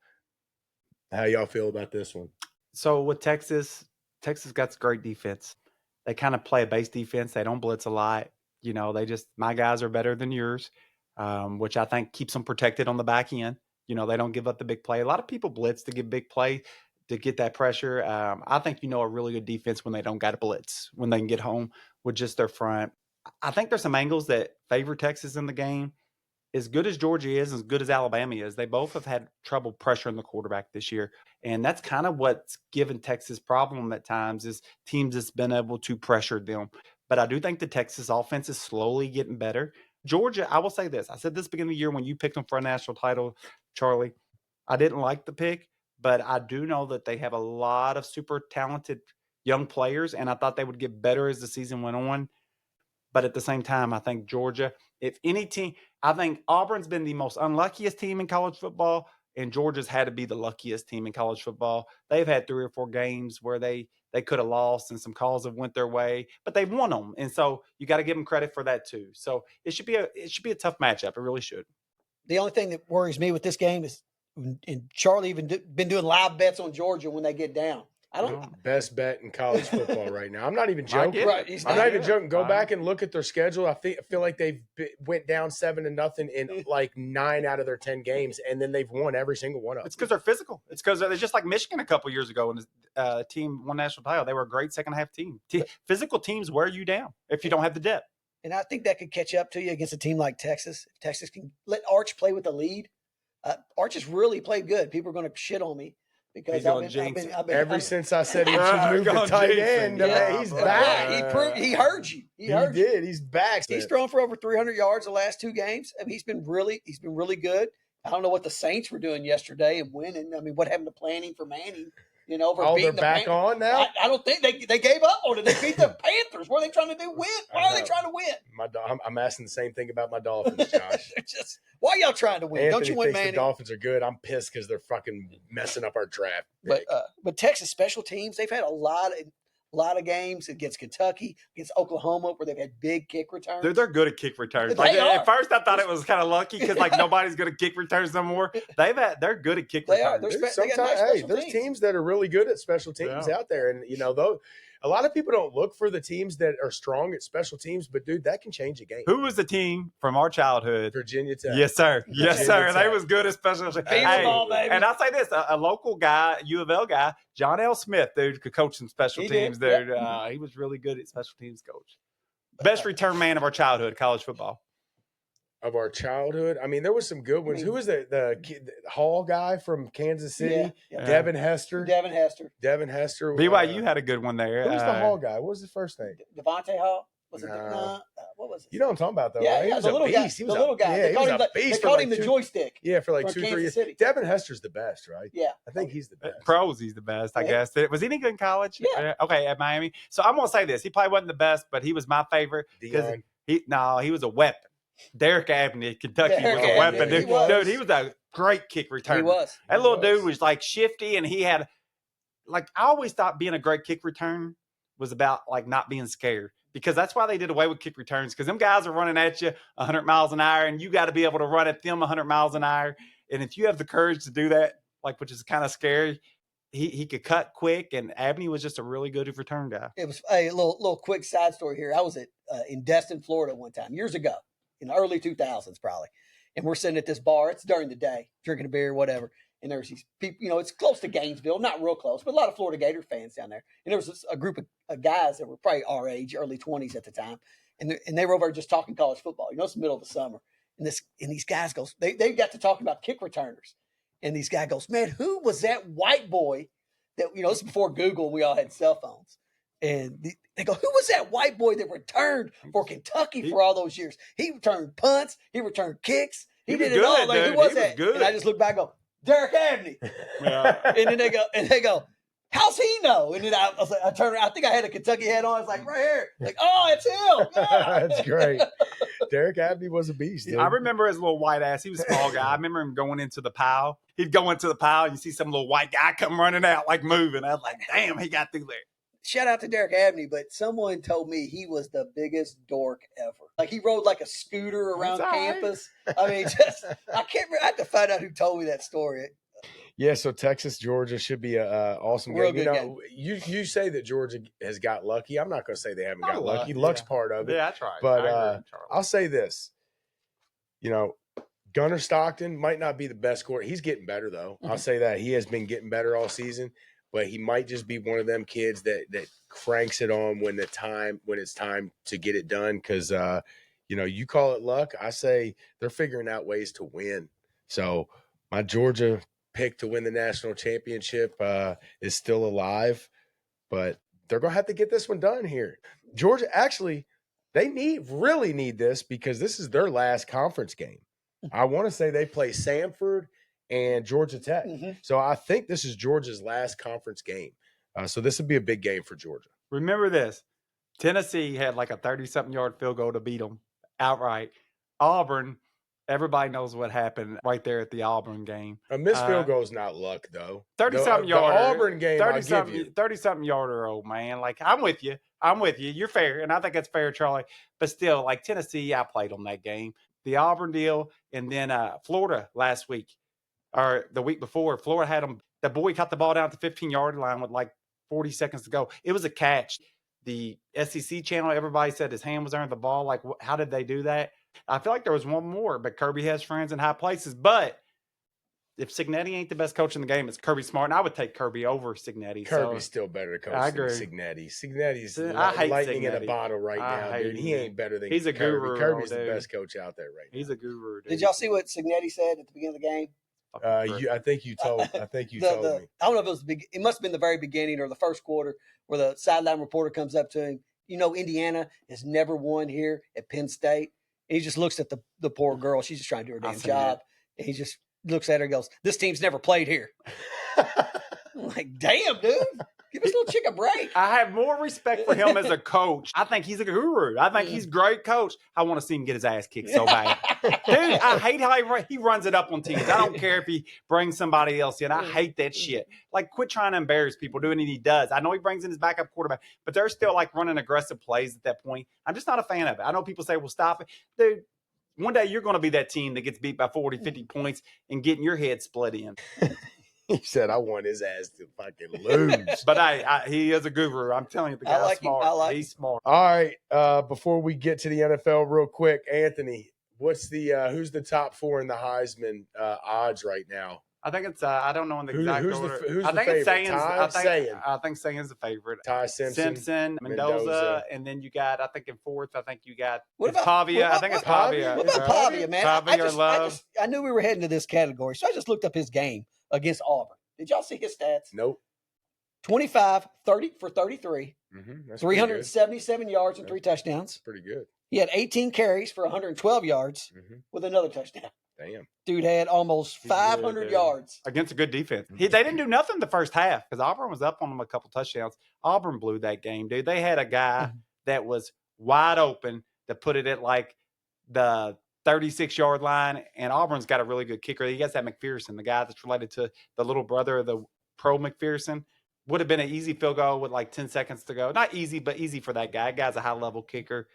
S2: How y'all feel about this one?
S4: So with Texas got great defense. They kind of play a base defense. They don't blitz a lot. You know, my guys are better than yours, which I think keeps them protected on the back end. You know, they don't give up the big play. A lot of people blitz to get big play, to get that pressure. I think a really good defense when they don't got to blitz, when they can get home with just their front. I think there's some angles that favor Texas in the game. As good as Georgia is, as good as Alabama is, they both have had trouble pressuring the quarterback this year. And that's kind of what's given Texas problem at times, is teams that's been able to pressure them. But I do think the Texas offense is slowly getting better. Georgia, I will say this. I said this beginning of the year when you picked them for a national title, Charlie. I didn't like the pick, but I do know that they have a lot of super talented young players, and I thought they would get better as the season went on. But at the same time, I think Georgia, if any team, I think Auburn's been the most unluckiest team in college football, and Georgia's had to be the luckiest team in college football. They've had 3 or 4 games where they could have lost and some calls have went their way, but they've won them. And so you got to give them credit for that too. So it should be a tough matchup. It really should.
S3: The only thing that worries me with this game is, and Charlie even been doing live bets on Georgia when they get down. I don't.
S2: Best bet in college football right now. I'm not even joking.
S3: Right,
S2: I'm not even joking. Go back and look at their schedule. I feel like they've went down 7-0 in like 9 out of their 10 games, and then they've won every single one of them.
S4: It's because they're physical. It's because they're just like Michigan a couple years ago when the team won national title. They were a great second half team. Physical teams wear you down if you don't have the depth.
S3: And I think that could catch up to you against a team like Texas. If Texas can let Arch play with the lead. Arch has really played good. People are going to shit on me because I've been
S2: since I said he should move to tight end. He's back.
S3: He heard you. He
S2: did. He's back.
S3: He's thrown for over 300 yards the last 2 games. I mean, he's been really good. I don't know what the Saints were doing yesterday and winning. I mean, what happened to planning for Manning? You know, for beating
S2: they're back on now?
S3: I don't think they gave up on it. They beat the Panthers. What are they trying to do? Win? Why are they trying to win?
S2: I'm asking the same thing about my Dolphins, Josh.
S3: Why y'all trying to win?
S2: Anthony
S3: Don't you want Manning?
S2: The Dolphins are good. I'm pissed because they're fucking messing up our draft.
S3: But Texas special teams, they've had a lot of games against Kentucky, against Oklahoma, where they've had big kick returns.
S4: They're good at kick returns. At first, I thought it was kind of lucky because nobody's good at kick returns no more. They're good at kick returns.
S2: There's teams that are really good at special teams out there, and a lot of people don't look for the teams that are strong at special teams, but dude, that can change a game.
S4: Who was the team from our childhood?
S2: Virginia Tech.
S4: Yes, sir. Yes, sir. They was good at special teams. And I'll say this: a local guy, U of L guy, John L. Smith, dude, could coach some special teams. Dude, he was really good at special teams coach. Best return man of our childhood, college football.
S2: Of our childhood, I mean, there was some good ones. Who was the Hall guy from Kansas City? Devin Hester.
S4: BYU had a good one there.
S2: Who was the Hall guy? What was his first name?
S3: Devontae Hall. Was it? What was it?
S2: You know what I'm talking about, though.
S3: Yeah,
S2: right? He was
S3: the
S2: a beast.
S3: He was the little guy.
S2: Yeah, he was a beast.
S3: They called him the joystick.
S2: Yeah, for like 2-3 years.
S3: City.
S2: Devin Hester's the best, right?
S3: Yeah,
S2: I think he's the best.
S4: Pros, he's the best, I guess. Was he any good in college?
S3: Yeah.
S4: Okay, at Miami. So I'm gonna say this: he probably wasn't the best, but he was my favorite because he was a weapon. Derek Abney at Kentucky was a weapon. Dude, he was a great kick returner.
S3: He was.
S4: That little dude was like shifty, and he had I always thought being a great kick return was about like not being scared, because that's why they did away with kick returns, because them guys are running at you 100 miles an hour, and you got to be able to run at them 100 miles an hour. And if you have the courage to do that, which is kind of scary, he could cut quick, and Abney was just a really good return guy.
S3: It was a little quick side story here. I was in Destin, Florida one time years ago, in the early 2000s probably. And we're sitting at this bar. It's during the day, drinking a beer, whatever. And there's these people, it's close to Gainesville, not real close, but a lot of Florida Gator fans down there. And there was a group of guys that were probably our age, early 20s at the time. And they were over there just talking college football. It's the middle of the summer. And these guys goes, they got to talking about kick returners. And these guy goes, man, who was that white boy that, this is before Google, we all had cell phones. And they go, who was that white boy that returned for Kentucky for all those years? He returned punts. He returned kicks. He did it all. Like, who was that? And I just look back and go, Derek Abney. Yeah. And then they go, how's he know? And then I was like, I turned around, I think I had a Kentucky hat on. I was like, right here. Like, oh, it's him. Yeah.
S2: That's great. Derek Abney was a beast, dude.
S4: I remember his little white ass. He was a small guy. I remember him going into the pile. He'd go into the pile, and you see some little white guy come running out, like moving. I was like, damn, he got through there.
S3: Shout out to Derek Abney, but someone told me he was the biggest dork ever. Like he rode like a scooter around
S2: That's all right.
S3: campus. I mean, just I can't remember. I have to find out who told me that story.
S2: Yeah, so Texas, Georgia should be a awesome
S3: Real
S2: game.
S3: good
S2: You know, you say that Georgia has got lucky. I'm not going to say they haven't got lucky.
S4: Yeah.
S2: Luck's part of it.
S4: Yeah, that's right.
S2: But
S4: I agree with Charlie.
S2: I'll say this. You know, Gunnar Stockton might not be the best quarter. He's getting better, though. I'll say that. He has been getting better all season, but he might just be one of them kids that cranks it on when it's time to get it done. Because, you know, you call it luck. I say they're figuring out ways to win. So my Georgia pick to win the national championship is still alive, but they're going to have to get this one done here. Georgia, actually, they really need this because this is their last conference game. I want to say they play Samford and Georgia Tech. So I think this is Georgia's last conference game. So this would be a big game for Georgia.
S4: Remember this. Tennessee had like a 30-something yard field goal to beat them outright. Auburn, everybody knows what happened right there at the Auburn game.
S2: A missed field goal is not luck, though.
S4: 30-something
S2: The
S4: yarder.
S2: Auburn game, I'll give you.
S4: 30-something yarder, old man. Like, I'm with you. You're fair, and I think that's fair, Charlie. But still, like Tennessee, I played on that game. The Auburn deal, and then Florida last week, or the week before, Florida had them. The boy caught the ball down at the 15-yard line with like 40 seconds to go. It was a catch. The SEC channel, everybody said his hand was under the ball. Like, how did they do that? I feel like there was one more, but Kirby has friends in high places. But if Cignetti ain't the best coach in the game, it's Kirby Smart, and I would take Kirby over Cignetti.
S2: Kirby's still better to coach
S4: I
S2: than
S4: agree.
S2: Cignetti. Cignetti's
S4: I hate
S2: lightning in a
S4: Cignetti.
S2: bottle right
S4: I
S2: now,
S4: hate
S2: dude. He
S4: him.
S2: ain't better than
S4: He's a
S2: Kirby.
S4: guru,
S2: Kirby's the
S4: dude.
S2: best coach out there right now.
S4: He's a guru, dude.
S3: Did y'all see what Cignetti said at the beginning of the game?
S2: I think you told me.
S3: I don't know if it was big. It must have been the very beginning or the first quarter where the sideline reporter comes up to him. You know, Indiana has never won here at Penn State. And he just looks at the poor girl. She's just trying to do her damn job. And he just looks at her and goes, "This team's never played here." I'm like, damn, dude. Give this little chick a break.
S4: I have more respect for him as a coach. I think he's a guru. I think he's a great coach. I want to see him get his ass kicked so bad. Dude, I hate how he runs it up on teams. I don't care if he brings somebody else in. I hate that shit. Like, quit trying to embarrass people doing it. He does. I know he brings in his backup quarterback, but they're still like running aggressive plays at that point. I'm just not a fan of it. I know people say, well, stop it. Dude, one day you're going to be that team that gets beat by 40, 50 points and getting your head split in.
S2: He said, "I want his ass to fucking lose."
S4: But he is a guru. I'm telling you, the guy's smart. He's smart.
S2: All right. Before we get to the NFL real quick, Anthony, what's who's the top four in the Heisman odds right now?
S4: I think it's I don't know in the exact order.
S2: Who's
S4: I
S2: the
S4: think
S2: favorite?
S4: it's Sayans.
S2: I
S4: I think Sayans the favorite.
S2: Ty
S4: Simpson, Mendoza, and then you got, I think in fourth, I think you got Pavia. I think it's Pavia.
S3: What about Pavia, man?
S4: Pavia
S3: I knew we were heading to this category, so I just looked up his game against Auburn. Did y'all see his stats?
S2: Nope.
S3: 25, 30 for 33,
S2: That's
S3: 377 yards and 3 touchdowns.
S2: Pretty good.
S3: He had 18 carries for 112 yards with another touchdown.
S2: Damn.
S3: Dude had almost 500 yards.
S4: Against a good defense. They didn't do nothing the first half because Auburn was up on them a couple touchdowns. Auburn blew that game, dude. They had a guy that was wide open that put it at like the 36-yard line, and Auburn's got a really good kicker. He got that McPherson, the guy that's related to the little brother of the pro McPherson. Would have been an easy field goal with like 10 seconds to go. Not easy, but easy for that guy. That guy's a high-level kicker.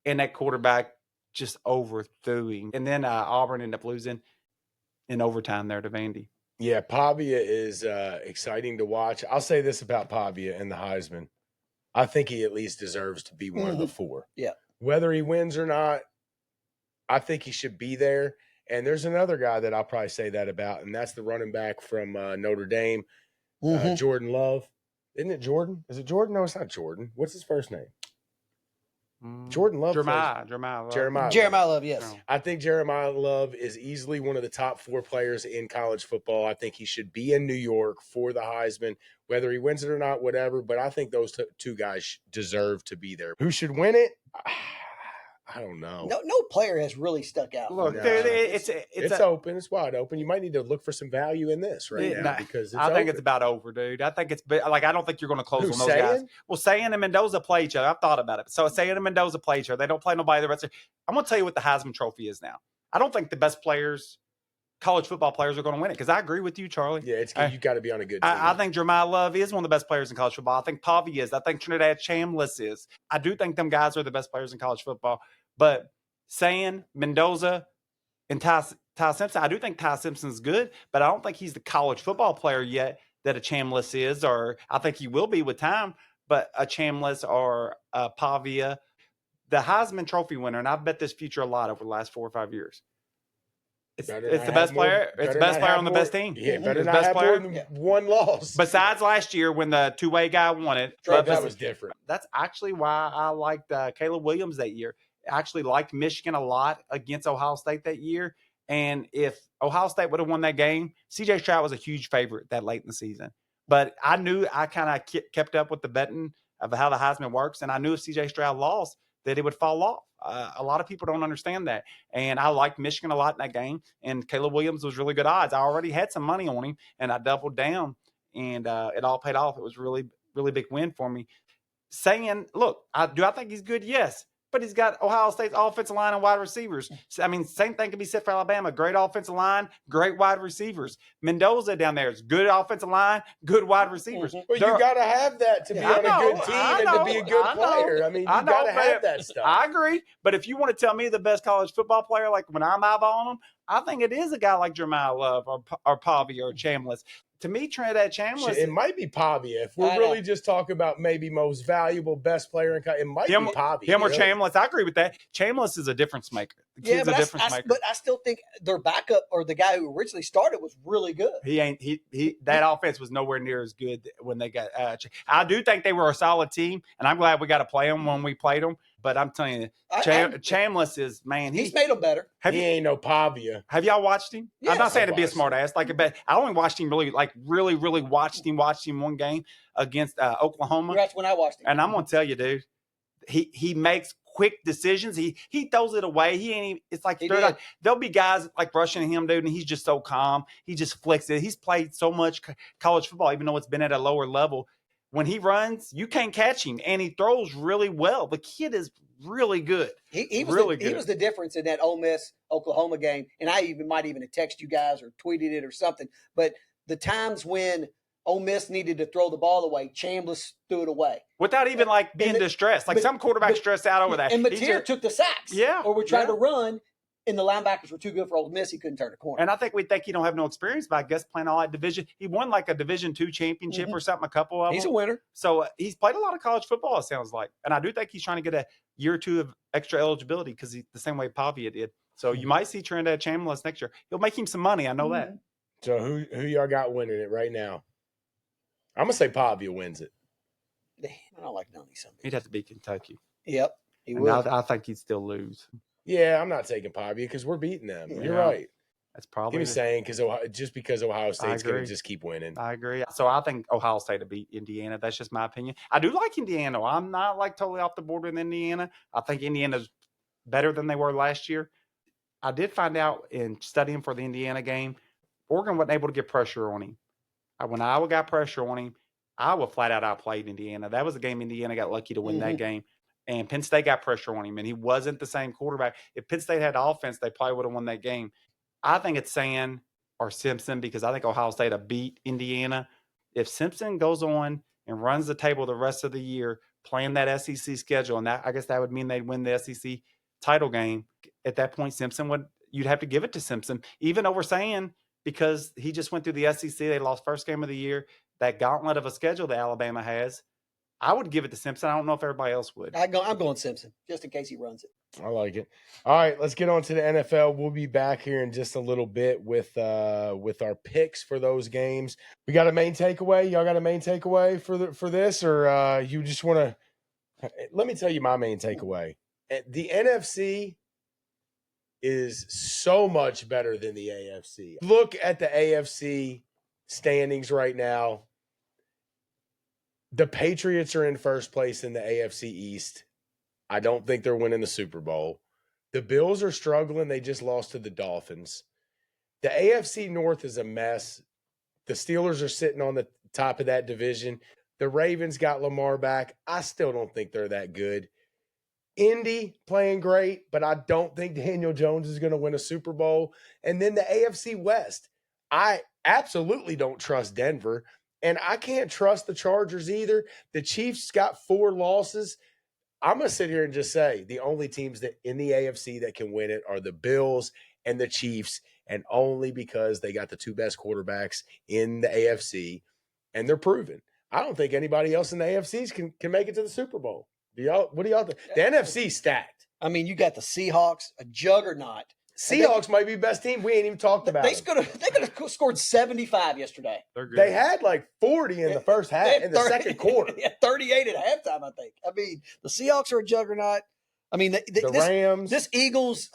S4: And that quarterback just overthrew him. And then Auburn ended up losing in overtime there to Vandy.
S2: Yeah, Pavia is exciting to watch. I'll say this about Pavia and the Heisman. I think he at least deserves to be one of the four.
S3: Yeah. Whether
S2: he wins or not, I think he should be there. And there's another guy that I'll probably say that about, and that's the running back from Notre Dame, Jordan Love. Isn't it Jordan? Is it Jordan? No, it's not Jordan. What's his first name? Jordan Love.
S3: Jeremiah Love, yes.
S2: I think Jeremiah Love is easily one of the top 4 players in college football. I think he should be in New York for the Heisman, whether he wins it or not, whatever. But I think those two guys deserve to be there. Who should win it? I don't know.
S3: No player has really stuck out.
S4: Look,
S2: No.
S4: dude,
S2: It's open. It's wide open. You might need to look for some value in this right now because
S4: I think it's
S2: open.
S4: about over, dude. I think it's like I don't think you're going to close
S2: Who,
S4: on those guys.
S2: Sayin?
S4: Well, Sayin and Mendoza play each other. I've thought about it. So Sayin and Mendoza play each other. They don't play nobody the rest of. I'm going to tell you what the Heisman Trophy is now. I don't think the best players, college football players, are going to win it because I agree with you, Charlie.
S2: Yeah, it's you got to be on a good team.
S4: I think Jeremiah Love is one of the best players in college football. I think Pavia is. I think Trinidad Chambliss is. I do think them guys are the best players in college football. But Sayin, Mendoza, and Ty Simpson, I do think Ty Simpson's good, but I don't think he's the college football player yet that a Chambliss is, or I think he will be with time, but a Chambliss or a Pavia, the Heisman Trophy winner, and I've bet this future a lot over the last 4 or 5 years. It's the best player. It's the best player on the best team.
S2: Yeah, better
S4: It's
S2: not
S4: best
S2: have
S4: player.
S2: more than one loss.
S4: Besides last year when the two-way guy won it.
S2: That was different.
S4: That's actually why I liked Caleb Williams that year. I actually liked Michigan a lot against Ohio State that year. And if Ohio State would have won that game, C.J. Stroud was a huge favorite that late in the season. But I knew I kind of kept up with the betting of how the Heisman works. And I knew if C.J. Stroud lost, that it would fall off. A lot of people don't understand that. And I liked Michigan a lot in that game. And Caleb Williams was really good odds. I already had some money on him, and I doubled down. And it all paid off. It was really, really big win for me. Saying, look, do I think he's good? Yes. But he's got Ohio State's offensive line and wide receivers. I mean, same thing can be said for Alabama. Great offensive line, great wide receivers. Mendoza down there is good offensive line, good wide receivers.
S2: Well, you got to have that to be on a good team and to be a good player. I mean, you got to have that stuff.
S4: I agree. But if you want to tell me the best college football player, like when I'm eyeballing them, I think it is a guy like Jeremiah Love or Pavia or Chambliss. To me, Trinidad Chambliss.
S2: It might be Pavia. If we're really just talking about maybe most valuable, best player in college, it might be Pavia.
S4: Him or Chambliss. I agree with that. Chambliss is a difference maker. The kid's a difference maker.
S3: But I still think their backup or the guy who originally started was really good.
S4: That offense was nowhere near as good when they got. I do think they were a solid team, and I'm glad we got to play them when we played them. But I'm telling you, Chambliss is, man.
S3: He's made them better.
S2: He ain't no Pavia.
S4: Have y'all watched him?
S3: Yes,
S4: I'm not saying to be a smart ass. I only watched him really watched him one game against Oklahoma.
S3: That's when I watched him.
S4: And I'm going to tell you, dude, he makes quick decisions. He throws it away. He ain't even, it's like there'll be guys like rushing him, dude, and he's just so calm. He just flicks it. He's played so much college football, even though it's been at a lower level. When he runs, you can't catch him, and he throws really well. The kid is really good.
S3: He was the difference in that Ole Miss Oklahoma game, and I might even have texted you guys or tweeted it or something. But the times when Ole Miss needed to throw the ball away, Chambliss threw it away
S4: without even being distressed. Some quarterbacks stressed out over that.
S3: And Mateer took the sacks.
S4: Yeah,
S3: or we tried to run. And the linebackers were too good for Ole Miss. He couldn't turn a corner.
S4: And I think we think he don't have no experience, but I guess playing all that division. He won like a Division II championship or something, a couple of them.
S3: He's a winner.
S4: So he's played a lot of college football, it sounds like. And I do think he's trying to get a year or two of extra eligibility because he's the same way Pavia did. So you might see Trinidad Chambliss next year. He'll make him some money. I know that.
S2: So who y'all got winning it right now? I'm going to say Pavia wins it.
S3: I don't like none of these.
S4: He'd have to beat Kentucky.
S3: Yep, he would.
S4: I think he'd still lose.
S2: Yeah, I'm not taking Pavia because we're beating them. Yeah. You're right.
S4: That's probably.
S2: He was saying because Ohio State's going to just keep winning.
S4: I agree. So I think Ohio State will beat Indiana. That's just my opinion. I do like Indiana. I'm not totally off the board with Indiana. I think Indiana's better than they were last year. I did find out in studying for the Indiana game, Oregon wasn't able to get pressure on him. When Iowa got pressure on him, Iowa flat out outplayed Indiana. That was a game Indiana got lucky to win that game. And Penn State got pressure on him, and he wasn't the same quarterback. If Penn State had offense, they probably would have won that game. I think it's Sand or Simpson because I think Ohio State will beat Indiana. If Simpson goes on and runs the table the rest of the year, playing that SEC schedule, and I guess that would mean they'd win the SEC title game. At that point, you'd have to give it to Simpson, even over Sand, because he just went through the SEC. They lost first game of the year. That gauntlet of a schedule that Alabama has. I would give it to Simpson. I don't know if everybody else would.
S3: I'm going Simpson, just in case he runs it.
S2: I like it. All right, let's get on to the NFL. We'll be back here in just a little bit with our picks for those games. We got a main takeaway. Y'all got a main takeaway for this, or you just want to? Let me tell you my main takeaway. The NFC is so much better than the AFC. Look at the AFC standings right now. The Patriots are in first place in the AFC East. I don't think they're winning the Super Bowl. The Bills are struggling. They just lost to the Dolphins. The AFC North is a mess. The Steelers are sitting on the top of that division. The Ravens got Lamar back. I still don't think they're that good. Indy playing great, but I don't think Daniel Jones is going to win a Super Bowl. And then the AFC West. I absolutely don't trust Denver, and I can't trust the Chargers either. The Chiefs got 4 losses. I'm going to sit here and just say the only teams that in the AFC that can win it are the Bills and the Chiefs, and only because they got the 2 best quarterbacks in the AFC, and they're proven. I don't think anybody else in the AFCs can make it to the Super Bowl. What do y'all think? The NFC stacked.
S3: I mean, you got the Seahawks, a juggernaut.
S2: Seahawks might be the best team. We ain't even talked about
S3: They
S2: them.
S3: could have scored 75 yesterday.
S4: They're good.
S2: They had like 40 in the first half, in the second quarter.
S3: Yeah, 38 at halftime, I think. I mean, the Seahawks are a juggernaut. I mean,
S2: The Rams.
S3: This Eagles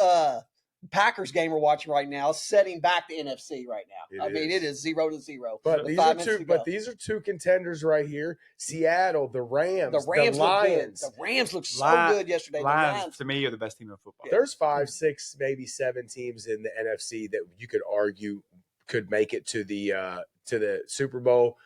S3: Packers game we're watching right now is setting back the NFC right now. It is 0-0.
S2: But
S3: with
S2: these
S3: 5
S2: are
S3: minutes
S2: two.
S3: to go.
S2: But these are 2 contenders right here: Seattle, the Rams,
S3: The Rams
S2: the Lions.
S3: look good. The Rams looked so good yesterday.
S4: Lions, to me, are the best team in football.
S2: There's 5, 6, maybe 7 teams in the NFC that you could argue could make it to the Super Bowl.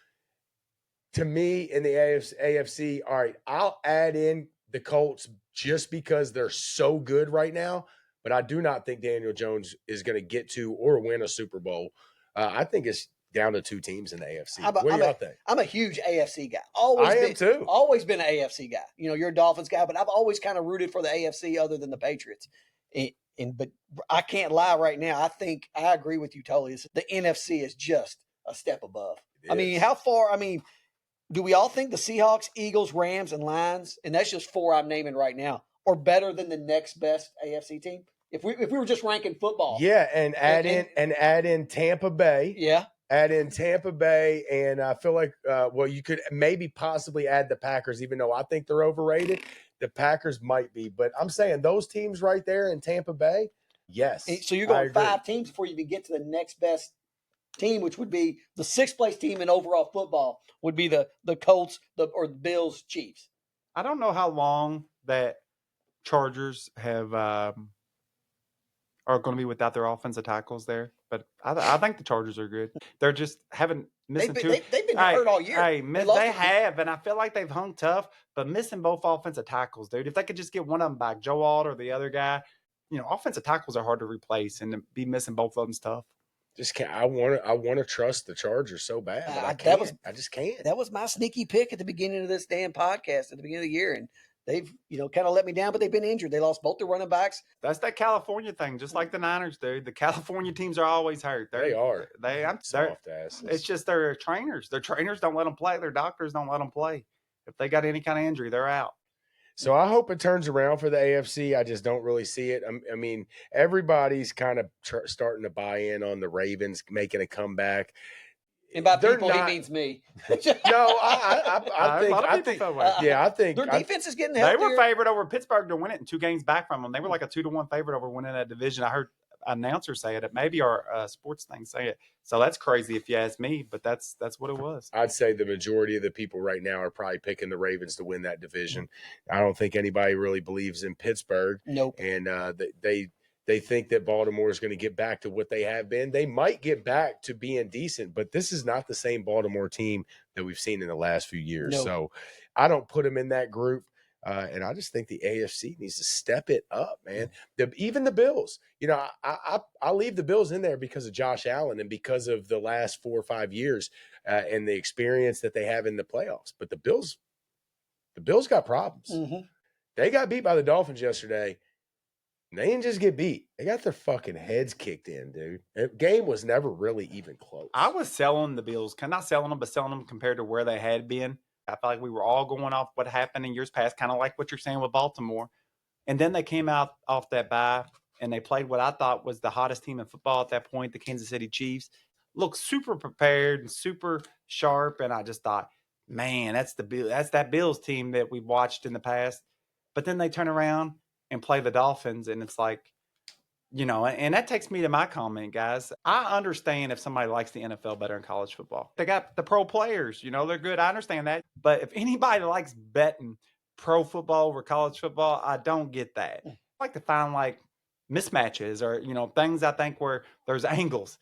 S2: To me, in the AFC, all right, I'll add in the Colts just because they're so good right now. But I do not think Daniel Jones is going to get to or win a Super Bowl. I think it's down to 2 teams in the AFC. What do y'all think?
S3: I'm a huge AFC guy.
S2: I am too.
S3: Always been an AFC guy. You're a Dolphins guy, but I've always kind of rooted for the AFC other than the Patriots. But I can't lie right now. I think I agree with you totally. The NFC is just a step above. I mean, how far? I mean, do we all think the Seahawks, Eagles, Rams, and Lions, and that's just 4 I'm naming right now, are better than the next best AFC team? If we were just ranking football,
S2: Yeah, and add in Tampa Bay.
S3: yeah.
S2: Add in Tampa Bay, and I feel like, you could maybe possibly add the Packers, even though I think they're overrated. The Packers might be, but I'm saying those teams right there in Tampa Bay, yes.
S3: So you're
S2: I
S3: going
S2: agree.
S3: 5 teams before you even get to the next best team, which would be the 6th place team in overall football would be the Colts or the Bills, Chiefs.
S4: I don't know how long that Chargers have are going to be without their offensive tackles there, but I think the Chargers are good. They're just missing
S3: They've
S4: 2.
S3: been hurt all year.
S4: They have, and I feel like they've hung tough, but missing both offensive tackles, dude. If they could just get one of them back, Joe Alt or the other guy, offensive tackles are hard to replace, and to be missing both of them's tough.
S2: Just can't. I want to trust the Chargers so bad, but I can't. I just can't.
S3: That was my sneaky pick at the beginning of this damn podcast at the beginning of the year, and they've kind of let me down, but they've been injured. They lost both their running backs.
S4: That's that California thing, just like the Niners, dude. The California teams are always hurt.
S2: They are.
S4: I'm
S2: Soft asses.
S4: It's just their trainers. Their trainers don't let them play. Their doctors don't let them play. If they got any kind of injury, they're out.
S2: So I hope it turns around for the AFC. I just don't really see it. I mean, everybody's kind of starting to buy in on the Ravens making a comeback.
S3: And by
S2: They're
S3: people,
S2: not-
S3: he means me.
S2: No, I think
S3: Their defense is getting
S4: They
S3: healthier.
S4: were favored over Pittsburgh to win it, and 2 games back from them. They were like a 2-1 favorite over winning that division. I heard an announcer say it. Maybe our sports thing say it. So that's crazy if you ask me, but that's what it was.
S2: I'd say the majority of the people right now are probably picking the Ravens to win that division. I don't think anybody really believes in Pittsburgh.
S3: Nope.
S2: And they think that Baltimore is going to get back to what they have been. They might get back to being decent, but this is not the same Baltimore team that we've seen in the last few years.
S3: No.
S2: So I don't put them in that group. And I just think the AFC needs to step it up, man. Even the Bills, I leave the Bills in there because of Josh Allen and because of the last 4 or 5 years and the experience that they have in the playoffs. But the Bills got problems.
S3: Mm-hmm.
S2: They got beat by the Dolphins yesterday. They didn't just get beat. They got their fucking heads kicked in, dude. The game was never really even close.
S4: I was selling the Bills, not selling them, but selling them compared to where they had been. I felt like we were all going off what happened in years past, kind of like what you're saying with Baltimore. And then they came out off that bye, and they played what I thought was the hottest team in football at that point, the Kansas City Chiefs. Looked super prepared and super sharp, and I just thought, man, that's that Bills team that we watched in the past. But then they turn around and play the Dolphins, and it's like, and that takes me to my comment, guys. I understand if somebody likes the NFL better than college football. They got the pro players, they're good. I understand that. But if anybody likes betting pro football over college football. I don't get that. I like to find like mismatches or, things I think where there's angles.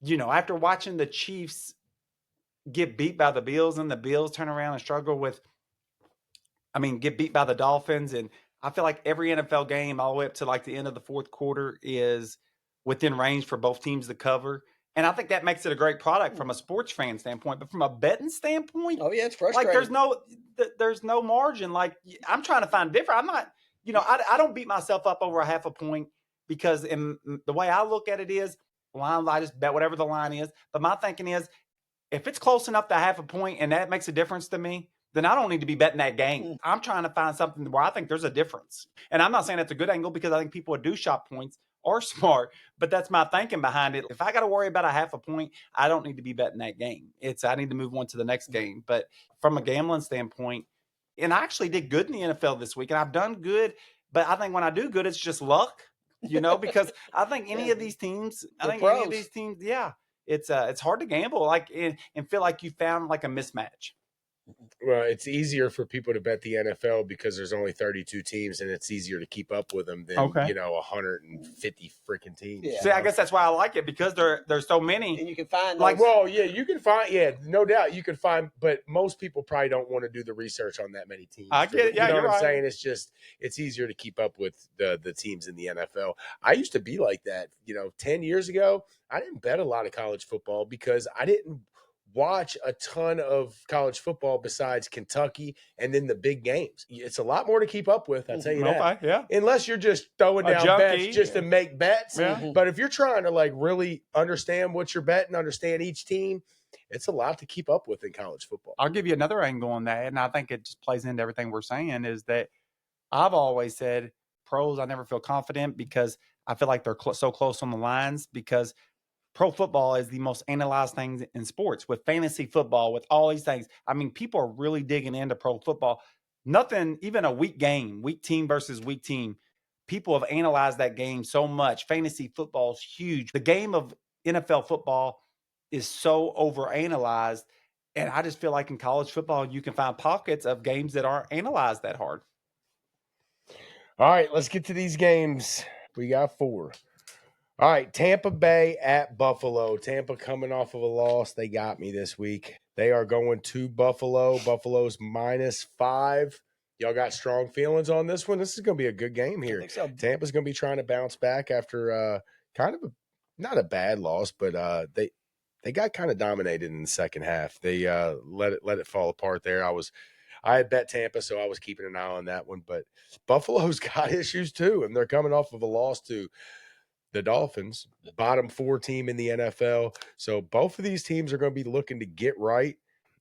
S4: After watching the Chiefs get beat by the Bills and the Bills turn around and struggle get beat by the Dolphins. And I feel like every NFL game all the way up to like the end of the fourth quarter is within range for both teams to cover. And I think that makes it a great product from a sports fan standpoint, but from a betting standpoint,
S3: Oh yeah, it's frustrating.
S4: like there's no margin. Like I'm trying to find different. I'm not, I don't beat myself up over a half a point because in the way I look at it is line, I just bet whatever the line is. But my thinking is if it's close enough to half a point and that makes a difference to me, then I don't need to be betting that game. I'm trying to find something where I think there's a difference. And I'm not saying that's a good angle because I think people who do shop points are smart, but that's my thinking behind it. If I got to worry about a half a point, I don't need to be betting that game. I need to move on to the next game. But from a gambling standpoint, and I actually did good in the NFL this week, and I've done good, but I think when I do good, it's just luck, because I think any of these teams, yeah, it's hard to gamble and feel like you found like a mismatch.
S2: Well, it's easier for people to bet the NFL because there's only 32 teams and it's easier to keep up with them than, 150 freaking teams.
S3: Yeah.
S4: See, I guess that's why I like it because there's so many.
S3: And you can find
S2: you can find, no doubt you can find, but most people probably don't want to do the research on that many teams.
S4: I get it. Yeah,
S2: you know
S4: you're
S2: what I'm
S4: right.
S2: saying? It's easier to keep up with the teams in the NFL. I used to be like that, 10 years ago. I didn't bet a lot of college football because I didn't watch a ton of college football besides Kentucky and then the big games. It's a lot more to keep up with, I'll tell you that.
S4: Okay, yeah.
S2: Unless you're just throwing down bets just to make bets.
S4: Yeah.
S2: But if you're trying to like really understand what you're betting, understand each team, it's a lot to keep up with in college football.
S4: I'll give you another angle on that, and I think it just plays into everything we're saying, is that I've always said pros, I never feel confident because I feel like they're so close on the lines because pro football is the most analyzed thing in sports with fantasy football, with all these things. I mean, people are really digging into pro football. Nothing, even a weak game, weak team versus weak team. People have analyzed that game so much. Fantasy football is huge. The game of NFL football is so overanalyzed. And I just feel like in college football, you can find pockets of games that aren't analyzed that hard.
S2: All right, let's get to these games. We got 4. All right, Tampa Bay at Buffalo. Tampa coming off of a loss. They got me this week. They are going to Buffalo. Buffalo's -5. Y'all got strong feelings on this one? This is going to be a good game here.
S3: I think so.
S2: Tampa's going to be trying to bounce back after kind of not a bad loss, but they got kind of dominated in the second half. They let it fall apart there. I had bet Tampa, so I was keeping an eye on that one. But Buffalo's got issues too, and they're coming off of a loss to the Dolphins, bottom 4 team in the NFL. So both of these teams are going to be looking to get right.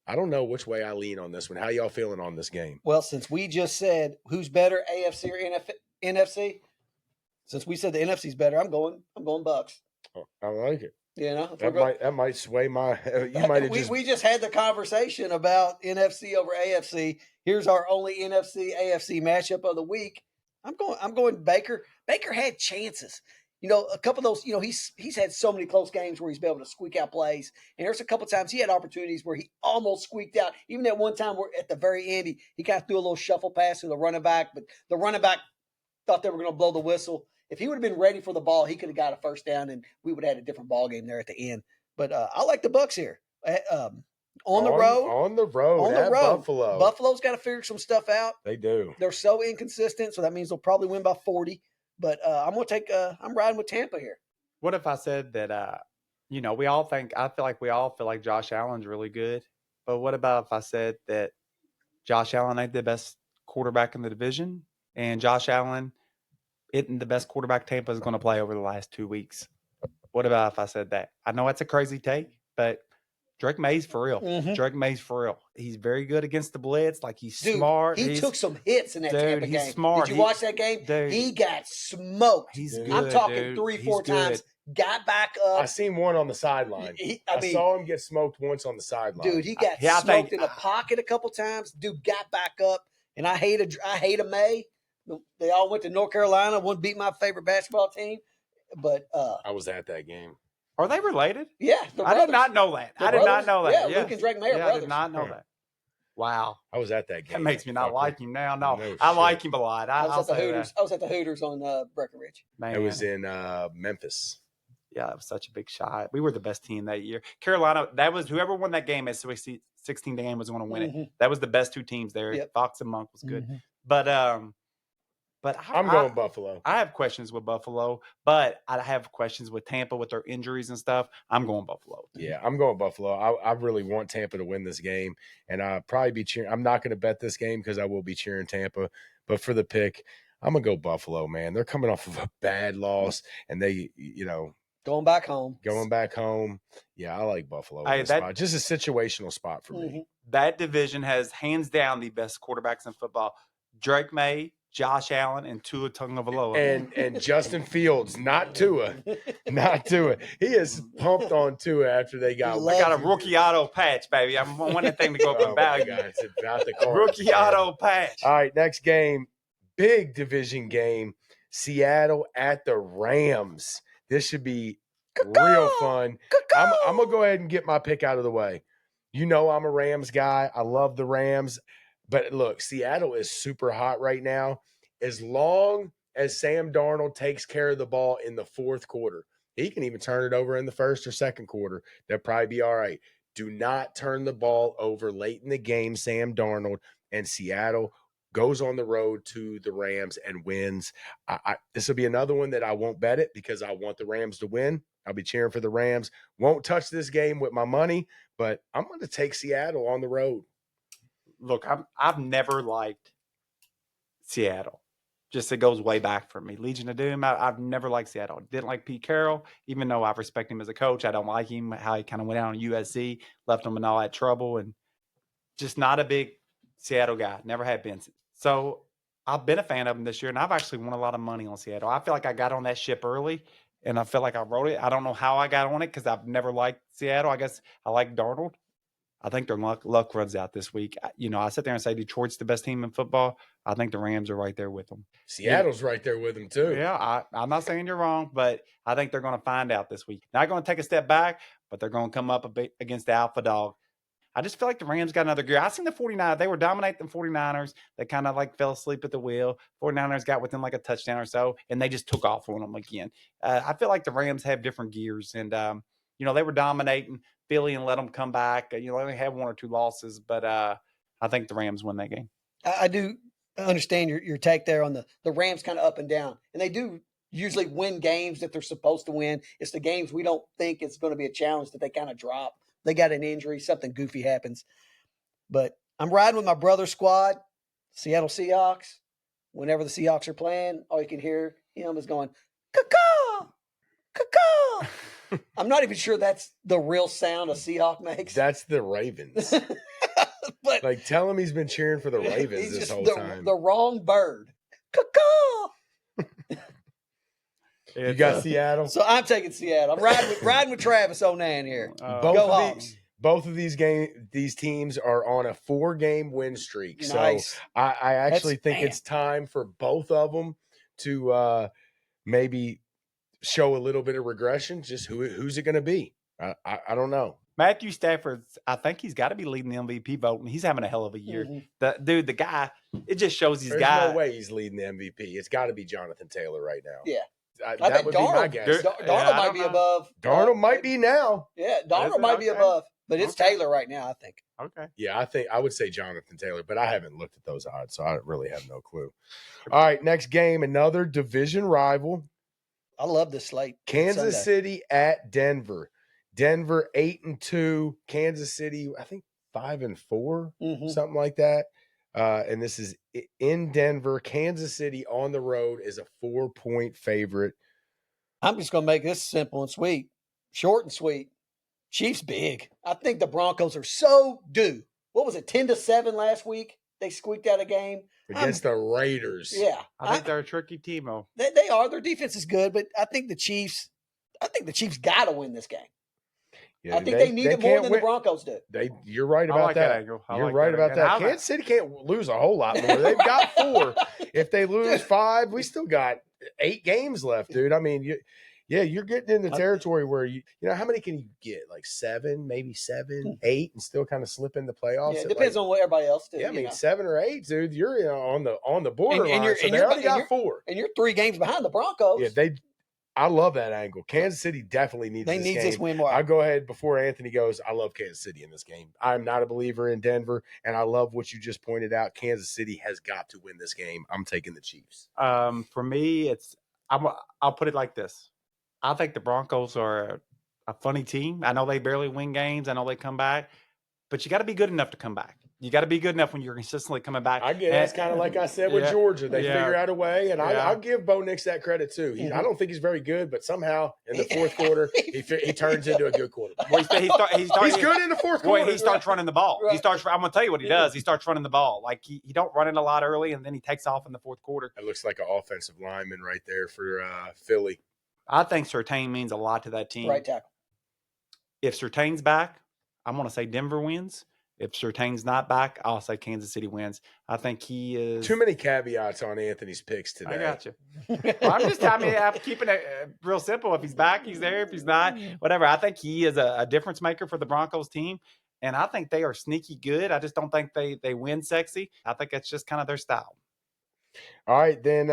S2: I don't know which way I lean on this one. How y'all feeling on this game?
S3: Well, since we just said who's better, AFC or NFC, since we said the NFC's better, I'm going Bucks.
S2: Oh, I like it.
S3: That
S2: might sway my. You might have
S3: we just had the conversation about NFC over AFC. Here's our only NFC AFC matchup of the week. I'm going Baker. Baker had chances. A couple of those, he's had so many close games where he's been able to squeak out plays. And there's a couple of times he had opportunities where he almost squeaked out. Even that one time where at the very end, he kind of threw a little shuffle pass to the running back, but the running back thought they were going to blow the whistle. If he would have been ready for the ball, he could have got a first down and we would have had a different ball game there at the end. But I like the Bucks here. On the road,
S2: Buffalo.
S3: Buffalo's got to figure some stuff out.
S2: They do.
S3: They're so inconsistent, so that means they'll probably win by 40. But I'm riding with Tampa here.
S4: What if I said that, I feel like Josh Allen's really good. But what about if I said that Josh Allen ain't the best quarterback in the division and Josh Allen isn't the best quarterback Tampa is going to play over the last 2 weeks? What about if I said that? I know that's a crazy take, but Drake May's for real.
S3: Mm-hmm.
S4: Drake May's for real. He's very good against the blitz. Like he's smart.
S3: He took some hits in that Tampa game.
S4: He's smart.
S3: Did you watch that game?
S4: Dude,
S3: he got smoked.
S4: He's good.
S3: I'm talking 3-4 times. Got back up.
S2: I seen one on the sideline. I saw him get smoked once on the sideline.
S3: Dude, he got smoked in the pocket a couple times. Dude got back up, and I hate a May. They all went to North Carolina. One beat my favorite basketball team, but
S2: I was at that game.
S4: Are they related?
S3: Yeah,
S4: I did not know that.
S3: Yeah,
S4: Luke
S3: and Drake May are brothers.
S4: I did not know that. Wow.
S2: I was at that game.
S4: That makes me not like him now. No,
S2: No
S4: I
S2: shit.
S4: like him a lot.
S3: I was
S4: I'll
S3: at the
S4: say
S3: Hooters.
S4: that.
S3: I was at the Hooters on Breckenridge.
S4: Man,
S2: It was in Memphis.
S4: yeah, that was such a big shot. We were the best team that year. Carolina, that was whoever won that game at 16 game was going to win it. That was the best two teams there.
S3: Yep.
S4: Fox and Monk was good.
S3: Mm-hmm.
S4: But
S2: I'm going Buffalo.
S4: I have questions with Buffalo, but I have questions with Tampa with their injuries and stuff. I'm going Buffalo.
S2: Yeah, I'm going Buffalo. I really want Tampa to win this game, and I'll probably be cheering. I'm not going to bet this game because I will be cheering Tampa, but for the pick, I'm going to go Buffalo, man. They're coming off of a bad loss, and they,
S3: Going back home.
S2: Yeah, I like Buffalo.
S4: Hey,
S2: Spot. Just a situational spot for me.
S4: That division has hands down the best quarterbacks in football. Drake May, Josh Allen, and Tua Tagovailoa.
S2: And Justin Fields, not Tua. He is pumped on Tua after they got.
S4: I got a rookie auto patch, baby. I'm wanting that thing to go up in value.
S2: It's about the Cardinals,
S4: Rookie auto patch.
S2: All right, next game, big division game. Seattle at the Rams. This should be real fun. I'm gonna go ahead and get my pick out of the way. I'm a Rams guy. I love the Rams. But look, Seattle is super hot right now. As long as Sam Darnold takes care of the ball in the fourth quarter, he can even turn it over in the first or second quarter. That'll probably be all right. Do not turn the ball over late in the game, Sam Darnold, and Seattle goes on the road to the Rams and wins. This will be another one that I won't bet it because I want the Rams to win. I'll be cheering for the Rams. Won't touch this game with my money, but I'm going to take Seattle on the road.
S4: Look, I've never liked Seattle. Just it goes way back for me. Legion of Doom, I've never liked Seattle. Didn't like Pete Carroll, even though I respect him as a coach. I don't like him, how he kind of went out on USC, left them in all that trouble, and just not a big Seattle guy. Never had been. So I've been a fan of him this year, and I've actually won a lot of money on Seattle. I feel like I got on that ship early, and I feel like I wrote it. I don't know how I got on it because I've never liked Seattle. I guess I like Darnold. I think their luck runs out this week. I sit there and say Detroit's the best team in football. I think the Rams are right there with them.
S2: Seattle's right there with them, too.
S4: Yeah, I'm not saying you're wrong, but I think they're going to find out this week. Not going to take a step back, but they're going to come up a bit against the alpha dog. I just feel like the Rams got another gear. I seen the 49ers. They were dominating the 49ers. They kind of fell asleep at the wheel. 49ers got within a touchdown or so, and they just took off on them again. I feel like the Rams have different gears, and, they were dominating Philly and let them come back. They only had one or two losses, but I think the Rams win that game.
S3: I do understand your take there on the Rams kind of up and down. And they do usually win games that they're supposed to win. It's the games we don't think it's going to be a challenge that they kind of drop. They got an injury, something goofy happens. But I'm riding with my brother's squad, Seattle Seahawks. Whenever the Seahawks are playing, all you can hear him is going, caw-caw, caw-caw. I'm not even sure that's the real sound a Seahawk makes.
S2: That's the Ravens.
S3: But
S2: tell him he's been cheering for the Ravens this whole time.
S3: The wrong bird. Caw-caw.
S2: You got Seattle?
S3: So I'm taking Seattle. I'm riding with Travis Onan here.
S2: Both of these teams are on a 4-game win streak.
S3: Nice.
S2: So I actually think it's time for both of them to maybe show a little bit of regression. Just who's it going to be? I don't know.
S4: Matthew Stafford, I think he's got to be leading the MVP vote, and he's having a hell of a year.
S3: Mm-hmm.
S4: The guy, it just shows
S2: There's no way he's leading the MVP. It's got to be Jonathan Taylor right now.
S3: Yeah.
S2: That would be my guess.
S3: Darnold might be above.
S2: Darnold might be now.
S3: Yeah, Darnold might be above, but it's Taylor right now, I think.
S4: Okay.
S2: Yeah, I would say Jonathan Taylor, but I haven't looked at those odds, so I really have no clue. All right, next game, another division rival.
S3: I love this slate.
S2: Kansas City at Denver. Denver 8-2. Kansas City, I think 5-4, something like that. And this is in Denver. Kansas City on the road is a 4-point favorite.
S3: I'm just going to make this simple and sweet. Short and sweet. Chiefs big. I think the Broncos are so due. What was it, 10-7 last week? They squeaked out a game.
S2: Against the Raiders.
S3: Yeah.
S4: I think they're a tricky team, though.
S3: They are. Their defense is good, but I think the Chiefs got to win this game.
S2: Yeah,
S3: I think they need it more than the Broncos do.
S2: You're right about that. You're right about that. Kansas City can't lose a whole lot more. They've got 4. If they lose 5, we still got 8 games left, dude. I mean, Yeah, you're getting in the
S4: I-
S2: territory where you know how many can you get? Like 7, maybe 7, 8, and still kind of slip in the playoffs.
S3: Yeah, it
S2: at,
S3: depends
S2: like,
S3: on what everybody else does.
S2: Yeah, I mean 7 or 8, dude. You're on the borderline.
S3: you're-
S2: So
S3: and
S2: they
S3: you're-
S2: already
S3: and
S2: got
S3: you're-
S2: 4.
S3: And you're 3 games behind the Broncos.
S2: Yeah, I love that angle. Kansas City definitely needs
S3: They
S2: this
S3: need
S2: game.
S3: this win more.
S2: I'll go ahead before Anthony goes. I love Kansas City in this game. I'm not a believer in Denver, and I love what you just pointed out. Kansas City has got to win this game. I'm taking the Chiefs.
S4: For me, I'll put it like this. I think the Broncos are a funny team. I know they barely win games. I know they come back, but you got to be good enough to come back. You got to be good enough when you're consistently coming back.
S2: I get it. That's kind of like I said with Georgia. They figure out a way, and I'll give Bo Nix that credit too. I don't think he's very good, but somehow in the fourth quarter, he turns into a good quarterback.
S4: Well, he's
S2: good in the fourth quarter.
S4: He starts running the ball.
S3: Right.
S4: I'm going to tell you what he does. He starts running the ball. Like he don't run it a lot early, and then he takes off in the fourth quarter.
S2: It looks like an offensive lineman right there for Philly.
S4: I think Surtain means a lot to that team.
S3: Right tackle.
S4: If Surtain's back, I'm going to say Denver wins. If Surtain's not back, I'll say Kansas City wins. I think he is.
S2: Too many caveats on Anthony's picks today.
S4: I got you. Well, I'm keeping it real simple. If he's back, he's there. If he's not, whatever. I think he is a difference maker for the Broncos team. And I think they are sneaky good. I just don't think they win sexy. I think it's just kind of their style.
S2: All right, then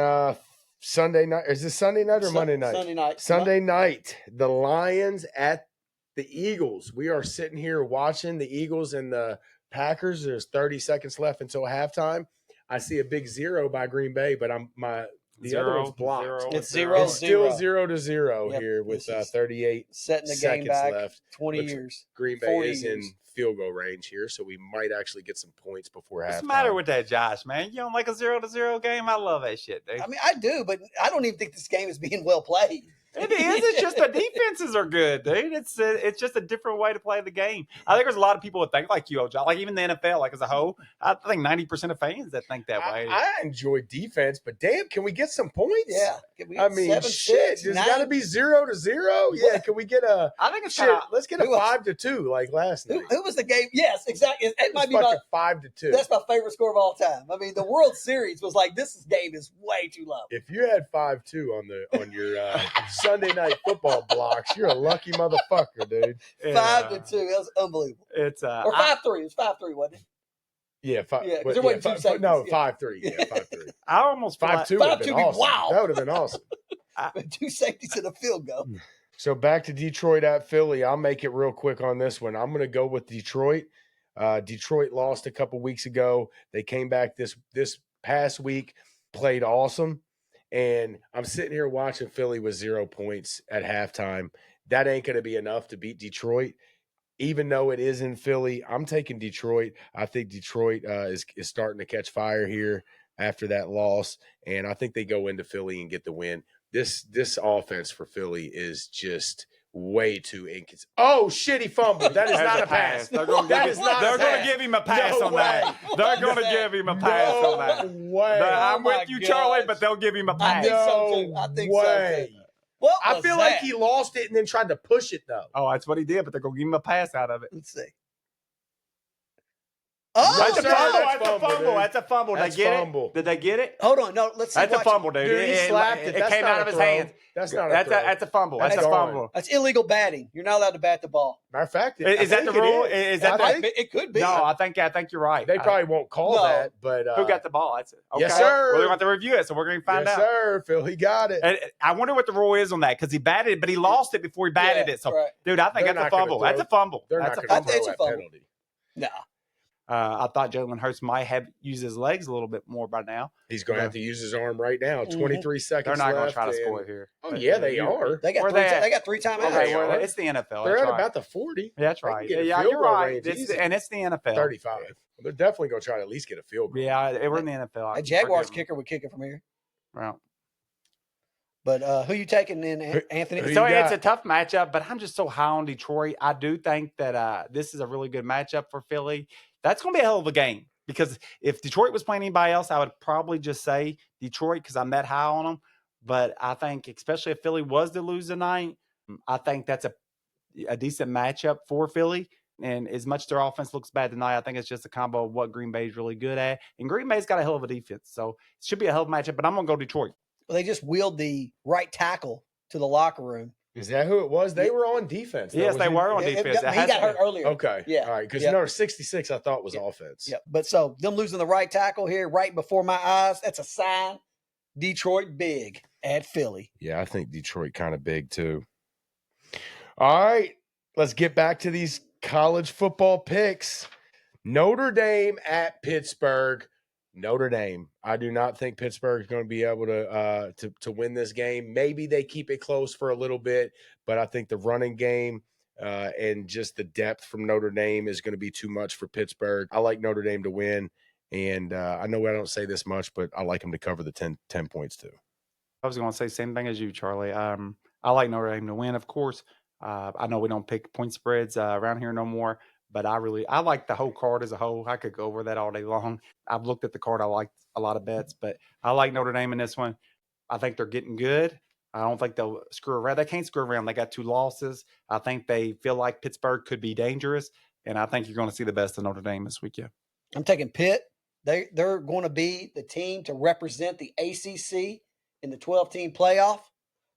S2: Sunday night. Is this Sunday night or Monday night?
S3: Sunday night.
S2: Sunday night. The Lions at the Eagles. We are sitting here watching the Eagles and the Packers. There's 30 seconds left until halftime. I see a big 0 by Green Bay, but the other one's blocked.
S3: It's 0-0.
S2: It's still 0-0
S3: Yep.
S2: here with
S3: This is
S2: 38
S3: setting the game
S2: seconds
S3: back
S2: left.
S3: 20
S2: Looks-
S3: years.
S2: Green Bay
S3: 40
S2: is
S3: years.
S2: in field goal range here, so we might actually get some points before halftime.
S4: What's the matter with that, Josh, man? You don't like a 0-0 game? I love that shit, dude.
S3: I mean, I do, but I don't even think this game is being well played.
S4: It is. It's just the defenses are good, dude. It's just a different way to play the game. I think there's a lot of people that think like you, Josh. Like even the NFL, like as a whole, I think 90% of fans that think that way.
S2: I enjoy defense, but damn, can we get some points?
S3: Yeah. Can we
S2: I mean,
S3: 7,
S2: shit.
S3: 6,
S2: There's
S3: 9?
S2: got to be 0-0. Yeah, can we get a?
S4: I think it's
S2: Shit,
S4: kind of.
S2: let's get a
S3: Who was-
S2: 5-2 like last night.
S3: Who was the game? Yes, exactly. It might be
S2: fucking
S3: my
S2: 5-2.
S3: that's my favorite score of all time. I mean, the World Series was like this game is way too low.
S2: If you had 5-2 on your Sunday night football blocks, you're a lucky motherfucker, dude.
S3: 5-2. That was unbelievable.
S4: It's
S3: Or 5-3. It was 5-3, wasn't it?
S2: Yeah,
S3: Yeah, 'cause there wasn't 2 seconds.
S2: No,
S3: Yeah.
S2: 5-3. Yeah, 5-3.
S4: I almost feel like,
S2: 5-2 would have
S3: 5-2
S2: been
S3: be
S2: awesome.
S3: wow.
S2: That would have been awesome.
S3: 2 safeties and a field goal.
S2: So back to Detroit at Philly. I'll make it real quick on this one. I'm going to go with Detroit. Detroit lost a couple weeks ago. They came back this past week, played awesome. And I'm sitting here watching Philly with 0 points at halftime. That ain't going to be enough to beat Detroit. Even though it is in Philly, I'm taking Detroit. I think Detroit is starting to catch fire here after that loss. And I think they go into Philly and get the win. This offense for Philly is just way too inconsistent. Oh, shit, he fumbled. That is
S4: That's
S2: not a pass.
S4: They're going
S2: That
S4: to
S2: is not a
S4: they're going
S2: pass.
S4: to give him a pass
S2: No
S4: on that.
S2: way.
S4: They're going to give him a pass on that.
S2: way.
S4: I'm
S3: Oh my
S4: with you, Charlie,
S3: gosh.
S4: but they'll give him a
S3: I
S4: pass.
S3: think so,
S2: No
S3: too. I think so,
S2: way.
S3: too. What
S2: I
S3: was
S2: feel
S3: that?
S2: like he lost it and then tried to push it, though.
S4: Oh, that's what he did, but they're going to give him a pass out of it.
S3: Let's see. Oh,
S2: Yes,
S4: That's a
S2: sir.
S4: fumble.
S2: That's
S4: That's a
S2: fumble,
S4: fumble.
S2: dude.
S4: That's a fumble. Did
S2: That's
S4: they get
S2: fumble.
S4: it? Did they get it?
S3: hold on. No, let's see.
S4: That's a
S3: watch
S4: fumble,
S3: it.
S4: dude.
S2: Dude, he slapped it.
S4: It
S2: That's
S4: came
S2: not
S4: out
S2: a
S4: of his
S2: throw.
S4: hands.
S2: That's not a
S4: That's
S2: throw.
S4: a fumble.
S2: That's
S4: That's a
S2: gone.
S4: fumble.
S3: That's illegal batting. You're not allowed to bat the ball.
S2: Matter of fact,
S4: Is that the rule? Is that
S2: I
S4: the-
S2: think
S3: It could be.
S4: No, I think you're right.
S2: they probably won't call
S3: No.
S2: that, but
S4: Who got the ball? That's it. Okay.
S2: Yes, sir.
S4: Well, they're going to review it, so we're going to find
S2: yes,
S4: out.
S2: sir. Phil, he got it.
S4: And I wonder what the rule is on that because he batted it, but he lost it before he batted
S3: Yeah,
S4: it. So,
S3: right.
S4: dude, I think
S2: They're
S4: that's a
S2: not gonna
S4: fumble.
S2: throw-
S4: That's a fumble.
S2: They're
S4: That's
S2: not
S4: a
S2: going to
S4: fumble.
S3: It's
S2: throw
S3: a
S2: that
S3: fumble.
S2: penalty.
S3: No.
S4: I thought Jalen Hurts might have used his legs a little bit more by now.
S2: He's going to have to use his arm right now. 23 seconds
S4: They're not going to
S2: left,
S4: try to
S2: and-
S4: score it here.
S2: Oh, yeah, they are.
S3: They got
S4: Where
S3: three.
S4: they at?
S3: They got 3 timeouts.
S4: Okay,
S2: They
S4: well,
S2: are.
S4: it's the NFL.
S2: They're
S4: That's
S2: at
S4: right.
S2: about the 40.
S4: Yeah, that's
S2: They can
S4: right.
S2: get a
S4: Yeah,
S2: field
S4: you're
S2: goal
S4: right.
S2: range
S4: It's
S2: easy.
S4: and it's the NFL.
S2: 35. They're definitely going to try to at least get a field goal.
S4: Yeah, we're in the NFL.
S3: A Jaguars
S4: Forgive
S3: kicker would kick it from here.
S4: them. Well,
S3: But who you taking in,
S2: Who
S3: Anthony?
S2: you
S4: so
S2: got?
S4: it's a tough matchup, but I'm just so high on Detroit. I do think that this is a really good matchup for Philly. That's going to be a hell of a game because if Detroit was playing anybody else, I would probably just say Detroit because I'm that high on them. But I think, especially if Philly was to lose tonight, I think that's a decent matchup for Philly. And as much as their offense looks bad tonight, I think it's just a combo of what Green Bay is really good at. And Green Bay's got a hell of a defense. So it should be a hell of a matchup, but I'm going to go Detroit.
S3: Well, they just wheeled the right tackle to the locker room.
S2: Is that who it was? They were on defense.
S4: Yes, they were on defense.
S3: He got hurt earlier.
S2: Okay.
S3: Yeah.
S2: All right. Because
S3: Yep.
S2: number 66, I thought was offense.
S3: Yeah. But so them losing the right tackle here right before my eyes, that's a sign. Detroit big at Philly.
S2: Yeah, I think Detroit kind of big too. All right. Let's get back to these college football picks. Notre Dame at Pittsburgh. Notre Dame. I do not think Pittsburgh is going to be able to win this game. Maybe they keep it close for a little bit, but I think the running game and just the depth from Notre Dame is going to be too much for Pittsburgh. I like Notre Dame to win, and I know I don't say this much, but I like them to cover the 10 points too.
S4: I was going to say same thing as you, Charlie. I like Notre Dame to win, of course. I know we don't pick point spreads around here no more, but I like the whole card as a whole. I could go over that all day long. I've looked at the card. I like a lot of bets, but I like Notre Dame in this one. I think they're getting good. I don't think they'll screw around. They can't screw around. They got 2 losses. I think they feel like Pittsburgh could be dangerous, and I think you're going to see the best of Notre Dame this weekend.
S3: I'm taking Pitt. They're going to be the team to represent the ACC in the 12-team playoff.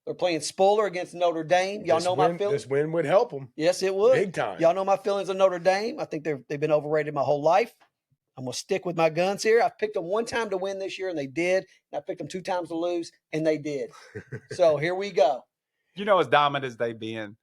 S3: They're playing spoiler against Notre Dame. Y'all know my feelings.
S2: This win would help them.
S3: Yes, it would.
S2: Big time.
S3: Y'all know my feelings on Notre Dame. I think they've been overrated my whole life. I'm going to stick with my guns here. I've picked them 1 time to win this year, and they did. And I picked them 2 times to lose, and they did. So here we go.
S4: You know, as dominant as they've been,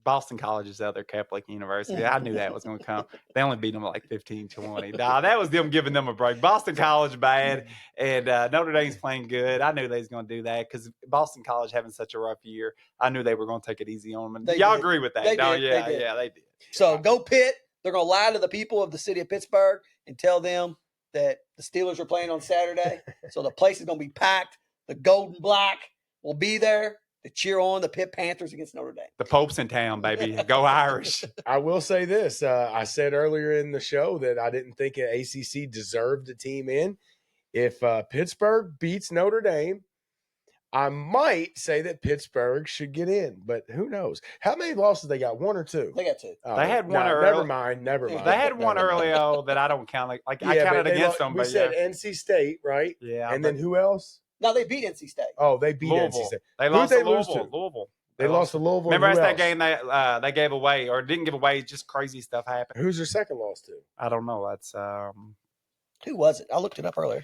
S4: Boston College is other Catholic University. I knew that was going to come. They only beat them like 15-20. Nah, that was them giving them a break. Boston College bad, and Notre Dame's playing good. I knew they was going to do that because Boston College having such a rough year. I knew they were going to take it easy on them. And y'all agree with that?
S3: They
S4: no,
S3: did.
S4: yeah,
S3: They did.
S4: yeah, they did.
S3: So go Pitt. They're going to lie to the people of the city of Pittsburgh and tell them that the Steelers are playing on Saturday. So the place is going to be packed. The gold and black will be there to cheer on the Pitt Panthers against Notre Dame.
S4: The Pope's in town, baby. Go Irish.
S2: I will say this. I said earlier in the show that I didn't think an ACC deserved a team in. If Pittsburgh beats Notre Dame, I might say that Pittsburgh should get in, but who knows? How many losses they got? 1 or 2?
S3: They got 2.
S2: Oh,
S4: They had one early.
S2: Never mind.
S4: They had one early that I don't count. I counted against them.
S2: We
S4: but
S2: said
S4: yeah.
S2: NC State, right?
S4: Yeah.
S2: And then who else?
S3: No, they beat NC State.
S2: Oh, they beat
S4: Louisville.
S2: NC State.
S4: They
S2: Who'd
S4: lost
S2: they
S4: to
S2: lose
S4: Louisville.
S2: to?
S4: Louisville.
S2: They lost to Louisville.
S4: Remember
S2: and who
S4: that's that
S2: else?
S4: game they gave away or didn't give away? Just crazy stuff happened.
S2: Who's their second loss to?
S4: I don't know. That's
S3: Who was it? I looked it up earlier.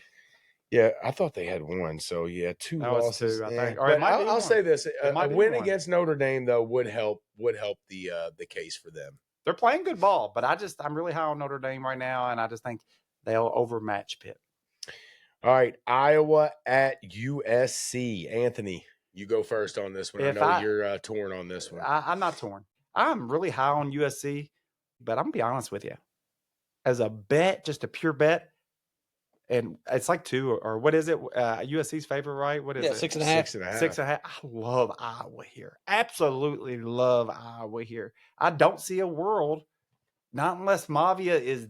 S2: Yeah, I thought they had 1. So, yeah, 2
S4: That was
S2: losses.
S4: 2, I
S2: yeah.
S4: think. Or it
S2: But
S4: might be
S2: I'll
S4: one.
S2: say this.
S4: It
S2: A
S4: might be
S2: win
S4: one.
S2: against Notre Dame, though, would help the case for them.
S4: they're playing good ball, but I'm really high on Notre Dame right now, and I just think they'll overmatch Pitt.
S2: All right, Iowa at USC. Anthony, you go first on this one. I know you're torn on this one.
S4: I'm not torn. I'm really high on USC, but I'm going to be honest with you. As a bet, just a pure bet, and it's like 2 or what is it? USC's favorite, right? What is it?
S3: 6.5.
S2: 6.5.
S4: 6.5. I love Iowa here. Absolutely love Iowa here. I don't see a world, not unless Mavia is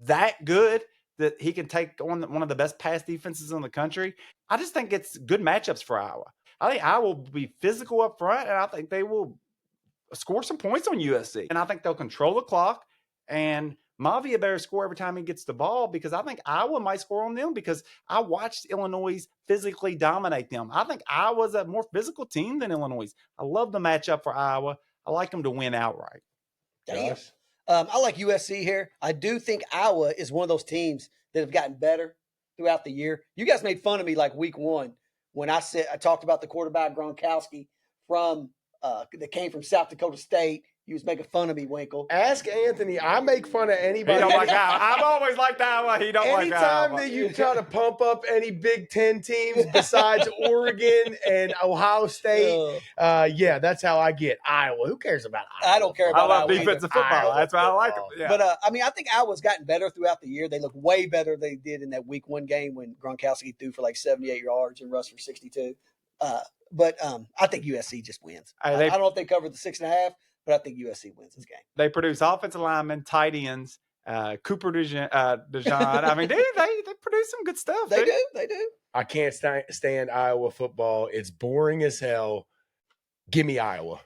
S4: that good that he can take on one of the best pass defenses in the country. I just think it's good matchups for Iowa. I think Iowa will be physical up front, and I think they will score some points on USC. And I think they'll control the clock, and Mavia better score every time he gets the ball because I think Iowa might score on them because I watched Illinois physically dominate them. I think Iowa's a more physical team than Illinois. I love the matchup for Iowa. I like them to win outright.
S3: Damn. I like USC here. I do think Iowa is one of those teams that have gotten better throughout the year. You guys made fun of me like week 1 when I talked about the quarterback Gronkowski that came from South Dakota State. You was making fun of me, Winkle.
S2: Ask Anthony. I make fun of anybody.
S4: He don't like Iowa. I've always liked Iowa. He don't like Iowa.
S2: Anytime that you try to pump up any Big Ten teams besides Oregon and Ohio State, yeah, that's how I get Iowa. Who cares about Iowa?
S3: I don't care about
S4: I love
S3: Iowa
S4: defensive
S3: either.
S4: football. That's why I like them. Yeah.
S3: But, I think Iowa's gotten better throughout the year. They look way better than they did in that week 1 game when Gronkowski threw for like 78 yards and rushed for 62. But I think USC just wins. I don't know if they covered the 6.5, but I think USC wins this game.
S4: They produce offensive linemen, tight ends, Cooper DeJean. I mean, they produce some good stuff.
S3: They do.
S2: I can't stand Iowa football. It's boring as hell. Give me Iowa.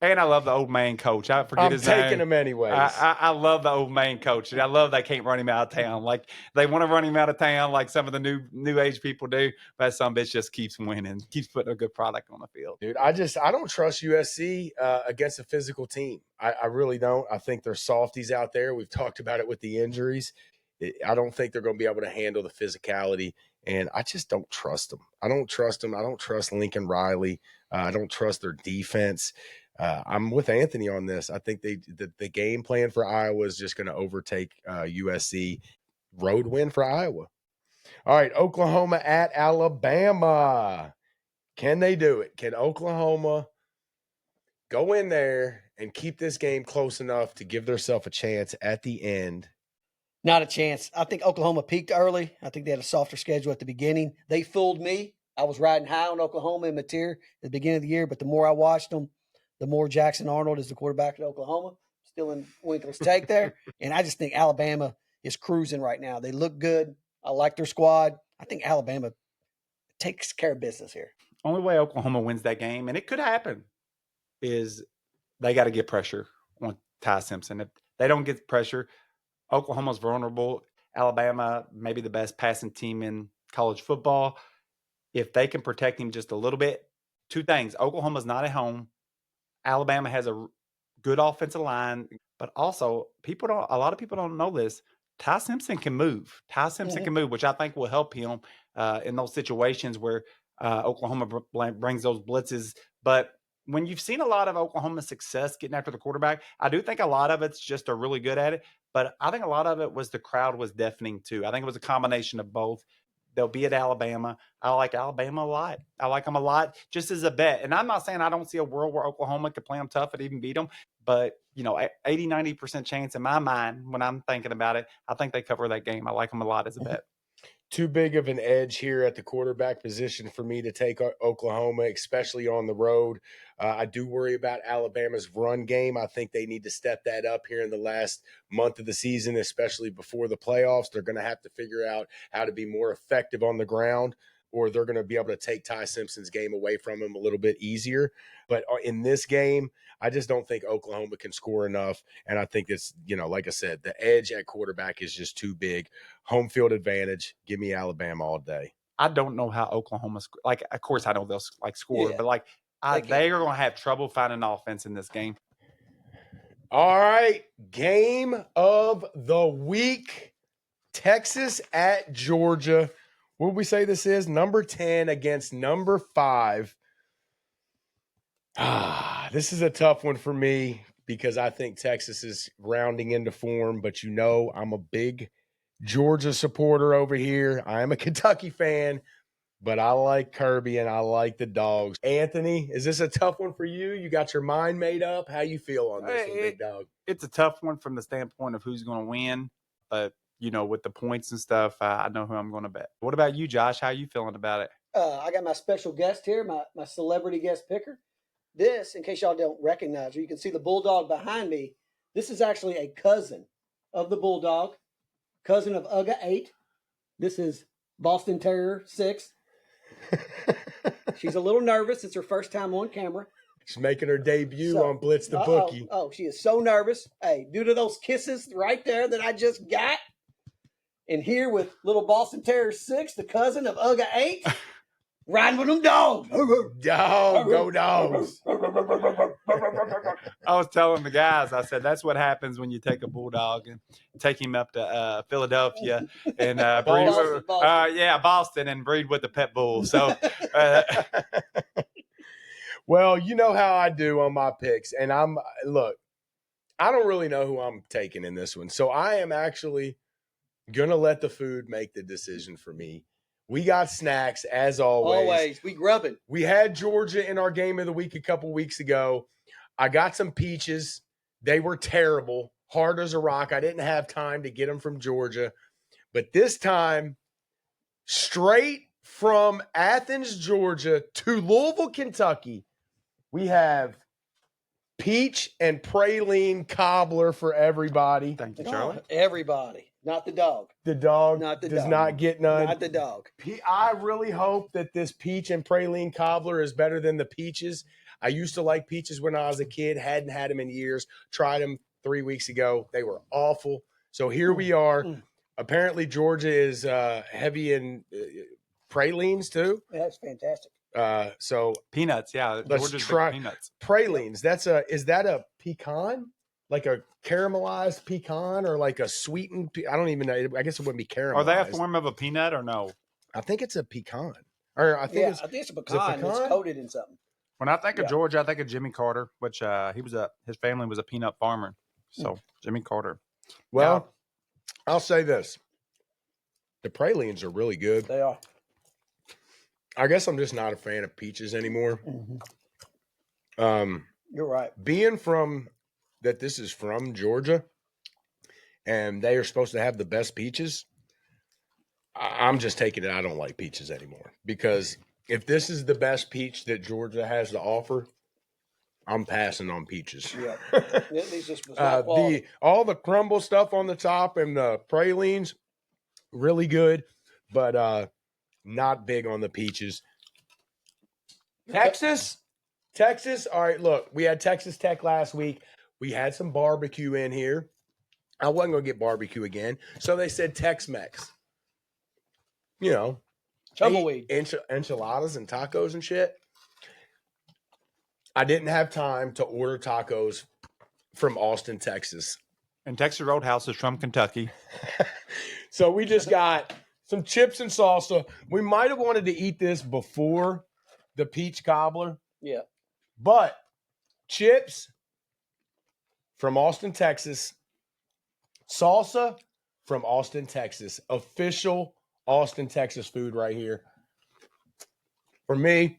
S4: And I love the old man coach. I forget
S2: I'm
S4: his name.
S2: taking him anyways.
S4: I love the old man coach. And I love they can't run him out of town. Like they want to run him out of town like some of the new age people do. But that some bitch just keeps winning, keeps putting a good product on the field.
S2: Dude, I don't trust USC against a physical team. I really don't. I think there's softies out there. We've talked about it with the injuries. I don't think they're going to be able to handle the physicality, and I just don't trust them. I don't trust them. I don't trust Lincoln Riley. I don't trust their defense. I'm with Anthony on this. I think the game plan for Iowa is just going to overtake USC. Road win for Iowa. All right, Oklahoma at Alabama. Can they do it? Can Oklahoma go in there and keep this game close enough to give themselves a chance at the end?
S3: Not a chance. I think Oklahoma peaked early. I think they had a softer schedule at the beginning. They fooled me. I was riding high on Oklahoma and Mateer at the beginning of the year, but the more I watched them, the more Jackson Arnold is the quarterback at Oklahoma, still in Winkle's take there. And I just think Alabama is cruising right now. They look good. I like their squad. I think Alabama takes care of business here.
S4: Only way Oklahoma wins that game, and it could happen, is they got to get pressure on Ty Simpson. If they don't get pressure, Oklahoma's vulnerable. Alabama, maybe the best passing team in college football. If they can protect him just a little bit, two things. Oklahoma's not at home. Alabama has a good offensive line, but also a lot of people don't know this. Ty Simpson can move. Ty Simpson can move, which I think will help him in those situations where Oklahoma brings those blitzes. But when you've seen a lot of Oklahoma's success getting after the quarterback, I do think a lot of it's just they're really good at it. But I think a lot of it was the crowd was deafening too. I think it was a combination of both. They'll be at Alabama. I like Alabama a lot. I like them a lot just as a bet. And I'm not saying I don't see a world where Oklahoma could play them tough and even beat them. But, 80, 90% chance in my mind when I'm thinking about it, I think they cover that game. I like them a lot as a bet.
S2: Too big of an edge here at the quarterback position for me to take Oklahoma, especially on the road. I do worry about Alabama's run game. I think they need to step that up here in the last month of the season, especially before the playoffs. They're going to have to figure out how to be more effective on the ground, or they're going to be able to take Ty Simpson's game away from him a little bit easier. But in this game, I just don't think Oklahoma can score enough. And I think it's, like I said, the edge at quarterback is just too big. Home field advantage. Give me Alabama all day.
S4: I don't know how Oklahoma – of course I know they'll score, but they are going to have trouble finding offense in this game.
S2: All right, game of the week. Texas at Georgia. What would we say this is? Number 10 against number 5. This is a tough one for me because I think Texas is rounding into form, but I'm a big Georgia supporter over here. I am a Kentucky fan, but I like Kirby and I like the Dogs. Anthony, is this a tough one for you? You got your mind made up? How you feel on this one, big dog?
S4: It's a tough one from the standpoint of who's going to win, but with the points and stuff, I know who I'm going to bet. What about you, Josh? How are you feeling about it?
S3: I got my special guest here, my celebrity guest picker. This, in case y'all don't recognize her, you can see the Bulldog behind me. This is actually a cousin of the Bulldog, cousin of Uga 8. This is Boston Terrier 6. She's a little nervous. It's her first time on camera.
S2: She's making her debut on Blitz the Bookie.
S3: Oh, she is so nervous. Hey, due to those kisses right there that I just got. And here with little Boston Terrier 6, the cousin of Uga 8, riding with them dogs.
S2: Go Dogs.
S4: I was telling the guys, I said, that's what happens when you take a Bulldog and take him up to Philadelphia and breed Boston and breed with the pet bull. So,
S2: well, you know how I do on my picks. And I don't really know who I'm taking in this one. So I am actually going to let the food make the decision for me. We got snacks, as always.
S3: Always. We grubbing.
S2: We had Georgia in our game of the week a couple weeks ago. I got some peaches. They were terrible, hard as a rock. I didn't have time to get them from Georgia. But this time, straight from Athens, Georgia to Louisville, Kentucky, we have peach and praline cobbler for everybody.
S4: Thank you, Charlie.
S3: Everybody. Not the dog.
S2: The dog does not get none.
S3: Not the dog.
S2: I really hope that this peach and praline cobbler is better than the peaches. I used to like peaches when I was a kid, hadn't had them in years, tried them 3 weeks ago. They were awful. So here we are. Apparently, Georgia is heavy in pralines too.
S3: That's fantastic.
S2: So
S4: Peanuts, yeah.
S2: let's
S4: Georgia's
S2: try
S4: big peanuts.
S2: pralines. Is that a pecan? Like a caramelized pecan or like a sweetened? I don't even know. I guess it wouldn't be caramelized.
S4: Are they a form of a peanut or no?
S2: I think it's a pecan. Or I think
S3: it's a pecan. It's coated in something.
S4: When I think of Georgia, I think of Jimmy Carter, which his family was a peanut farmer. So Jimmy Carter.
S2: Well, I'll say this: the pralines are really good.
S3: They are.
S2: I guess I'm just not a fan of peaches anymore.
S3: You're right.
S2: Being from that, this is from Georgia, and they are supposed to have the best peaches. I'm just taking it. I don't like peaches anymore because if this is the best peach that Georgia has to offer, I'm passing on peaches.
S3: Yeah. These just was not quality.
S2: All the crumble stuff on the top and the pralines, really good, but not big on the peaches. Texas. All right, look, we had Texas Tech last week. We had some barbecue in here. I wasn't going to get barbecue again. So they said Tex-Mex. You know,
S3: Tumbleweed.
S2: Enchiladas and tacos and shit. I didn't have time to order tacos from Austin, Texas.
S4: And Texas Roadhouse is from Kentucky.
S2: So we just got some chips and salsa. We might have wanted to eat this before the peach cobbler.
S3: Yeah.
S2: But chips from Austin, Texas. Salsa from Austin, Texas. Official Austin, Texas food right here. For me,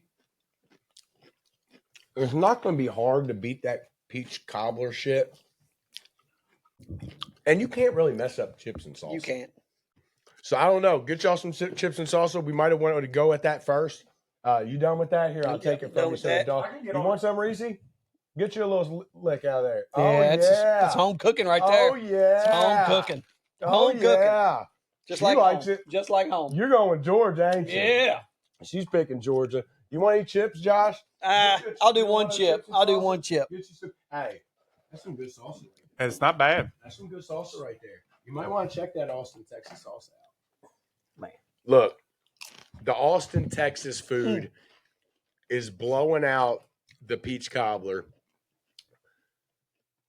S2: it's not going to be hard to beat that peach cobbler shit. And you can't really mess up chips and salsa.
S3: You can't.
S2: So I don't know. Get y'all some chips and salsa. We might have wanted to go at that first. You done with that? Here, I'll take it from you. You want some, Reese? Get you a little lick out of there.
S3: It's home cooking right there.
S2: Oh, yeah.
S3: It's home cooking.
S2: Home cooking.
S3: Just
S2: She
S3: like
S2: likes
S3: home.
S2: it.
S3: Just like home.
S2: You're going Georgia, ain't you?
S3: Yeah.
S2: She's picking Georgia. You want to eat chips, Josh?
S3: I'll do one chip. I'll do one chip.
S2: Hey, that's some good salsa.
S4: It's not bad.
S2: That's some good salsa right there. You might want to check that Austin, Texas salsa out. Man. Look, the Austin, Texas food is blowing out the peach cobbler.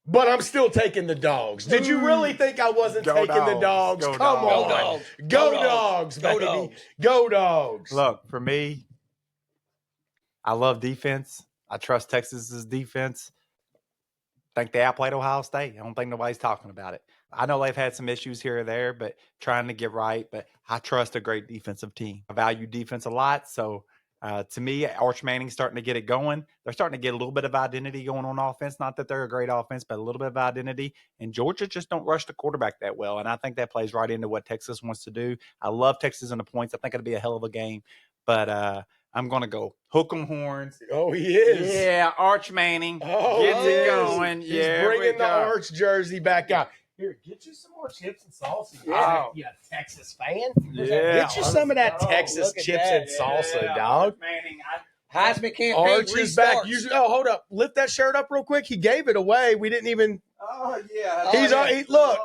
S2: But I'm still taking the dogs. Did you really think I wasn't taking the dogs? Come on. Go dogs, baby. Go dogs.
S4: Look, for me, I love defense. I trust Texas's defense. I think they outplayed Ohio State. I don't think nobody's talking about it. I know they've had some issues here or there, but trying to get right. But I trust a great defensive team. I value defense a lot. So to me, Arch Manning's starting to get it going. They're starting to get a little bit of identity going on offense. Not that they're a great offense, but a little bit of identity. And Georgia just don't rush the quarterback that well. And I think that plays right into what Texas wants to do. I love Texas in the points. I think it'll be a hell of a game. But I'm going to go hook 'em horns.
S2: Oh, he is.
S4: Yeah, Arch Manning.
S2: Oh,
S4: gets it going.
S2: He's
S4: Yeah,
S2: bringing the Arch jersey back out. Here, get you some more chips and salsa.
S4: Yeah.
S2: You a Texas fan?
S4: Yeah.
S2: Get you some of that Texas
S3: look at
S2: chips
S3: that.
S2: and salsa,
S4: Yeah,
S2: dog.
S4: Arch Manning.
S3: Heisman campaign
S2: Arch is back.
S3: restarts.
S2: Hold up. Lift that shirt up real quick. He gave it away. We didn't even.
S4: Oh, yeah.
S2: Look,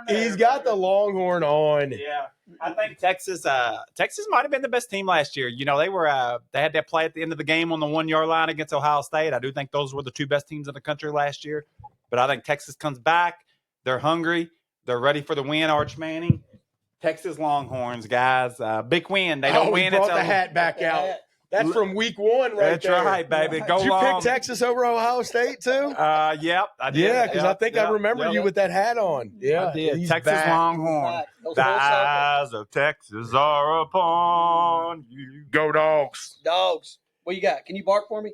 S2: he's got the Longhorn on.
S4: Yeah. I think Texas might have been the best team last year. You know, they had that play at the end of the game on the 1 yard line against Ohio State. I do think those were the two best teams in the country last year. But I think Texas comes back. They're hungry. They're ready for the win, Arch Manning. Texas Longhorns, guys. Big win. They don't win.
S2: He brought the hat back out. That's from week one right there.
S4: That's right, baby. Go
S2: Did you
S4: long.
S2: pick Texas over Ohio State, too?
S4: Yep, I did.
S2: Yeah, because I think I remember you with that hat on. Yeah,
S4: I did.
S2: he's
S4: Texas
S2: back.
S4: Longhorn. The eyes of Texas are upon you.
S2: Go dogs.
S3: Dogs. What you got? Can you bark for me?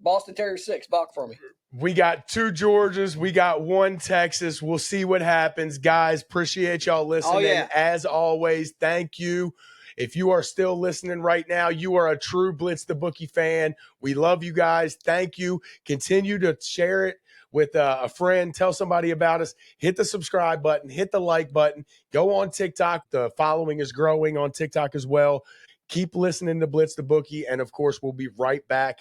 S3: Boston Terrier 6. Bark for me.
S2: We got 2 Georgias. We got 1 Texas. We'll see what happens. Guys, appreciate y'all listening.
S3: Oh, yeah.
S2: As always, thank you. If you are still listening right now, you are a true Blitz the Bookie fan. We love you guys. Thank you. Continue to share it with a friend. Tell somebody about us. Hit the subscribe button. Hit the like button. Go on TikTok. The following is growing on TikTok as well. Keep listening to Blitz the Bookie. And, of course, we'll be right back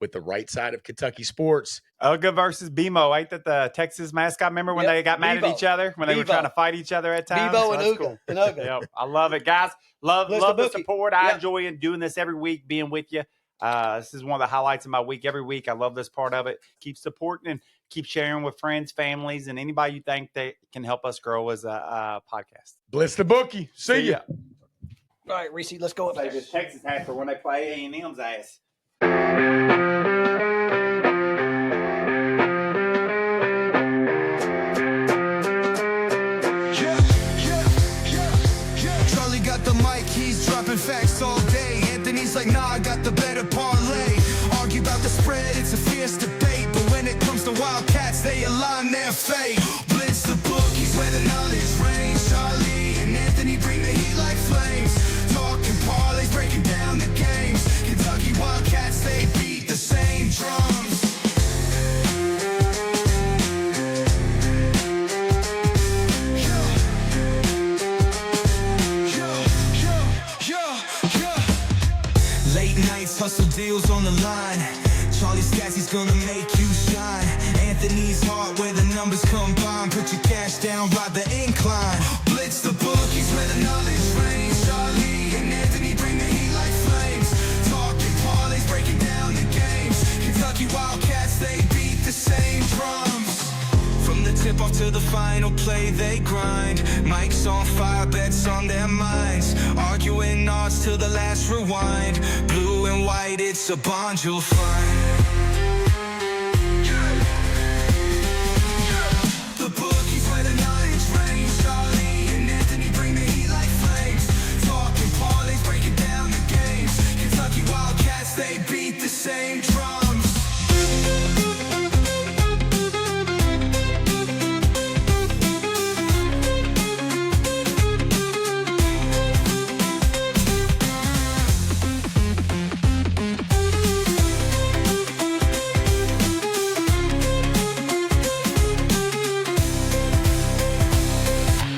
S2: with the right side of Kentucky sports.
S4: Uga versus BMO. Ain't that the Texas mascot? Remember when
S3: Yep,
S4: they got mad at
S3: Bebo.
S4: each other? When they were
S3: Bebo.
S4: trying to fight each other at times?
S3: Bebo
S4: So
S3: and
S4: that's
S3: Uga.
S4: cool.
S3: And Uga.
S4: Yep, I love it, guys. Love
S3: Blitz the
S4: the
S3: Bookie.
S4: support. I
S3: Yep.
S4: enjoy doing this every week, being with you. This is one of the highlights of my week every week. I love this part of it. Keep supporting and keep sharing with friends, families, and anybody you think that can help us grow as a podcast.
S2: Blitz the Bookie. See ya.
S3: All right, Reese, let's go up
S4: Save
S3: there.
S4: this Texas hat for when they play A&M's ass.
S1: Charlie got the mic, he's dropping facts all day. Anthony's like, nah, I got the better parlay. Argue about the spread, it's a fierce debate. But when it comes to Wildcats, they align their fate. Blitz the bookies where the knowledge reigns. Charlie and Anthony bring the heat like flames. Talking parlays, breaking down the games. Kentucky Wildcats, they beat the same drums. Late nights, hustle deals on the line. Charlie Scassy's gonna make you shine. Anthony's heart where the numbers combine. Put your cash down, ride the incline. Blitz the bookies where the knowledge reigns. Charlie and Anthony bring the heat like flames. Talking parlays, breaking down the games. Kentucky Wildcats, they beat the same drums. From the tip off to the final play, they grind. Mics on fire, bets on their minds. Arguing odds till the last rewind. Blue and white, it's a bond you'll find. The bookies where the knowledge reigns. Charlie and Anthony bring the heat like flames. Talking parlays, breaking down the games. Kentucky Wildcats, they beat the same drums.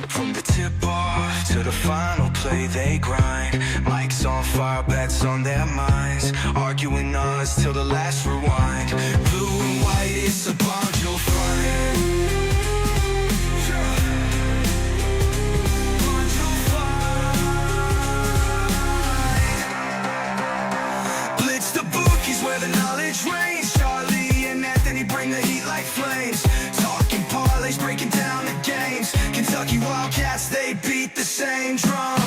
S1: From the tip off to the final play, they grind. Mics on fire, bets on their minds. Arguing odds till the last rewind. Blue and white, it's a bond you'll find. Bond you'll find. Blitz the bookies where the knowledge reigns. Charlie and Anthony bring the heat like flames. Talking parlays, breaking down the games. Kentucky Wildcats, they beat the same drum.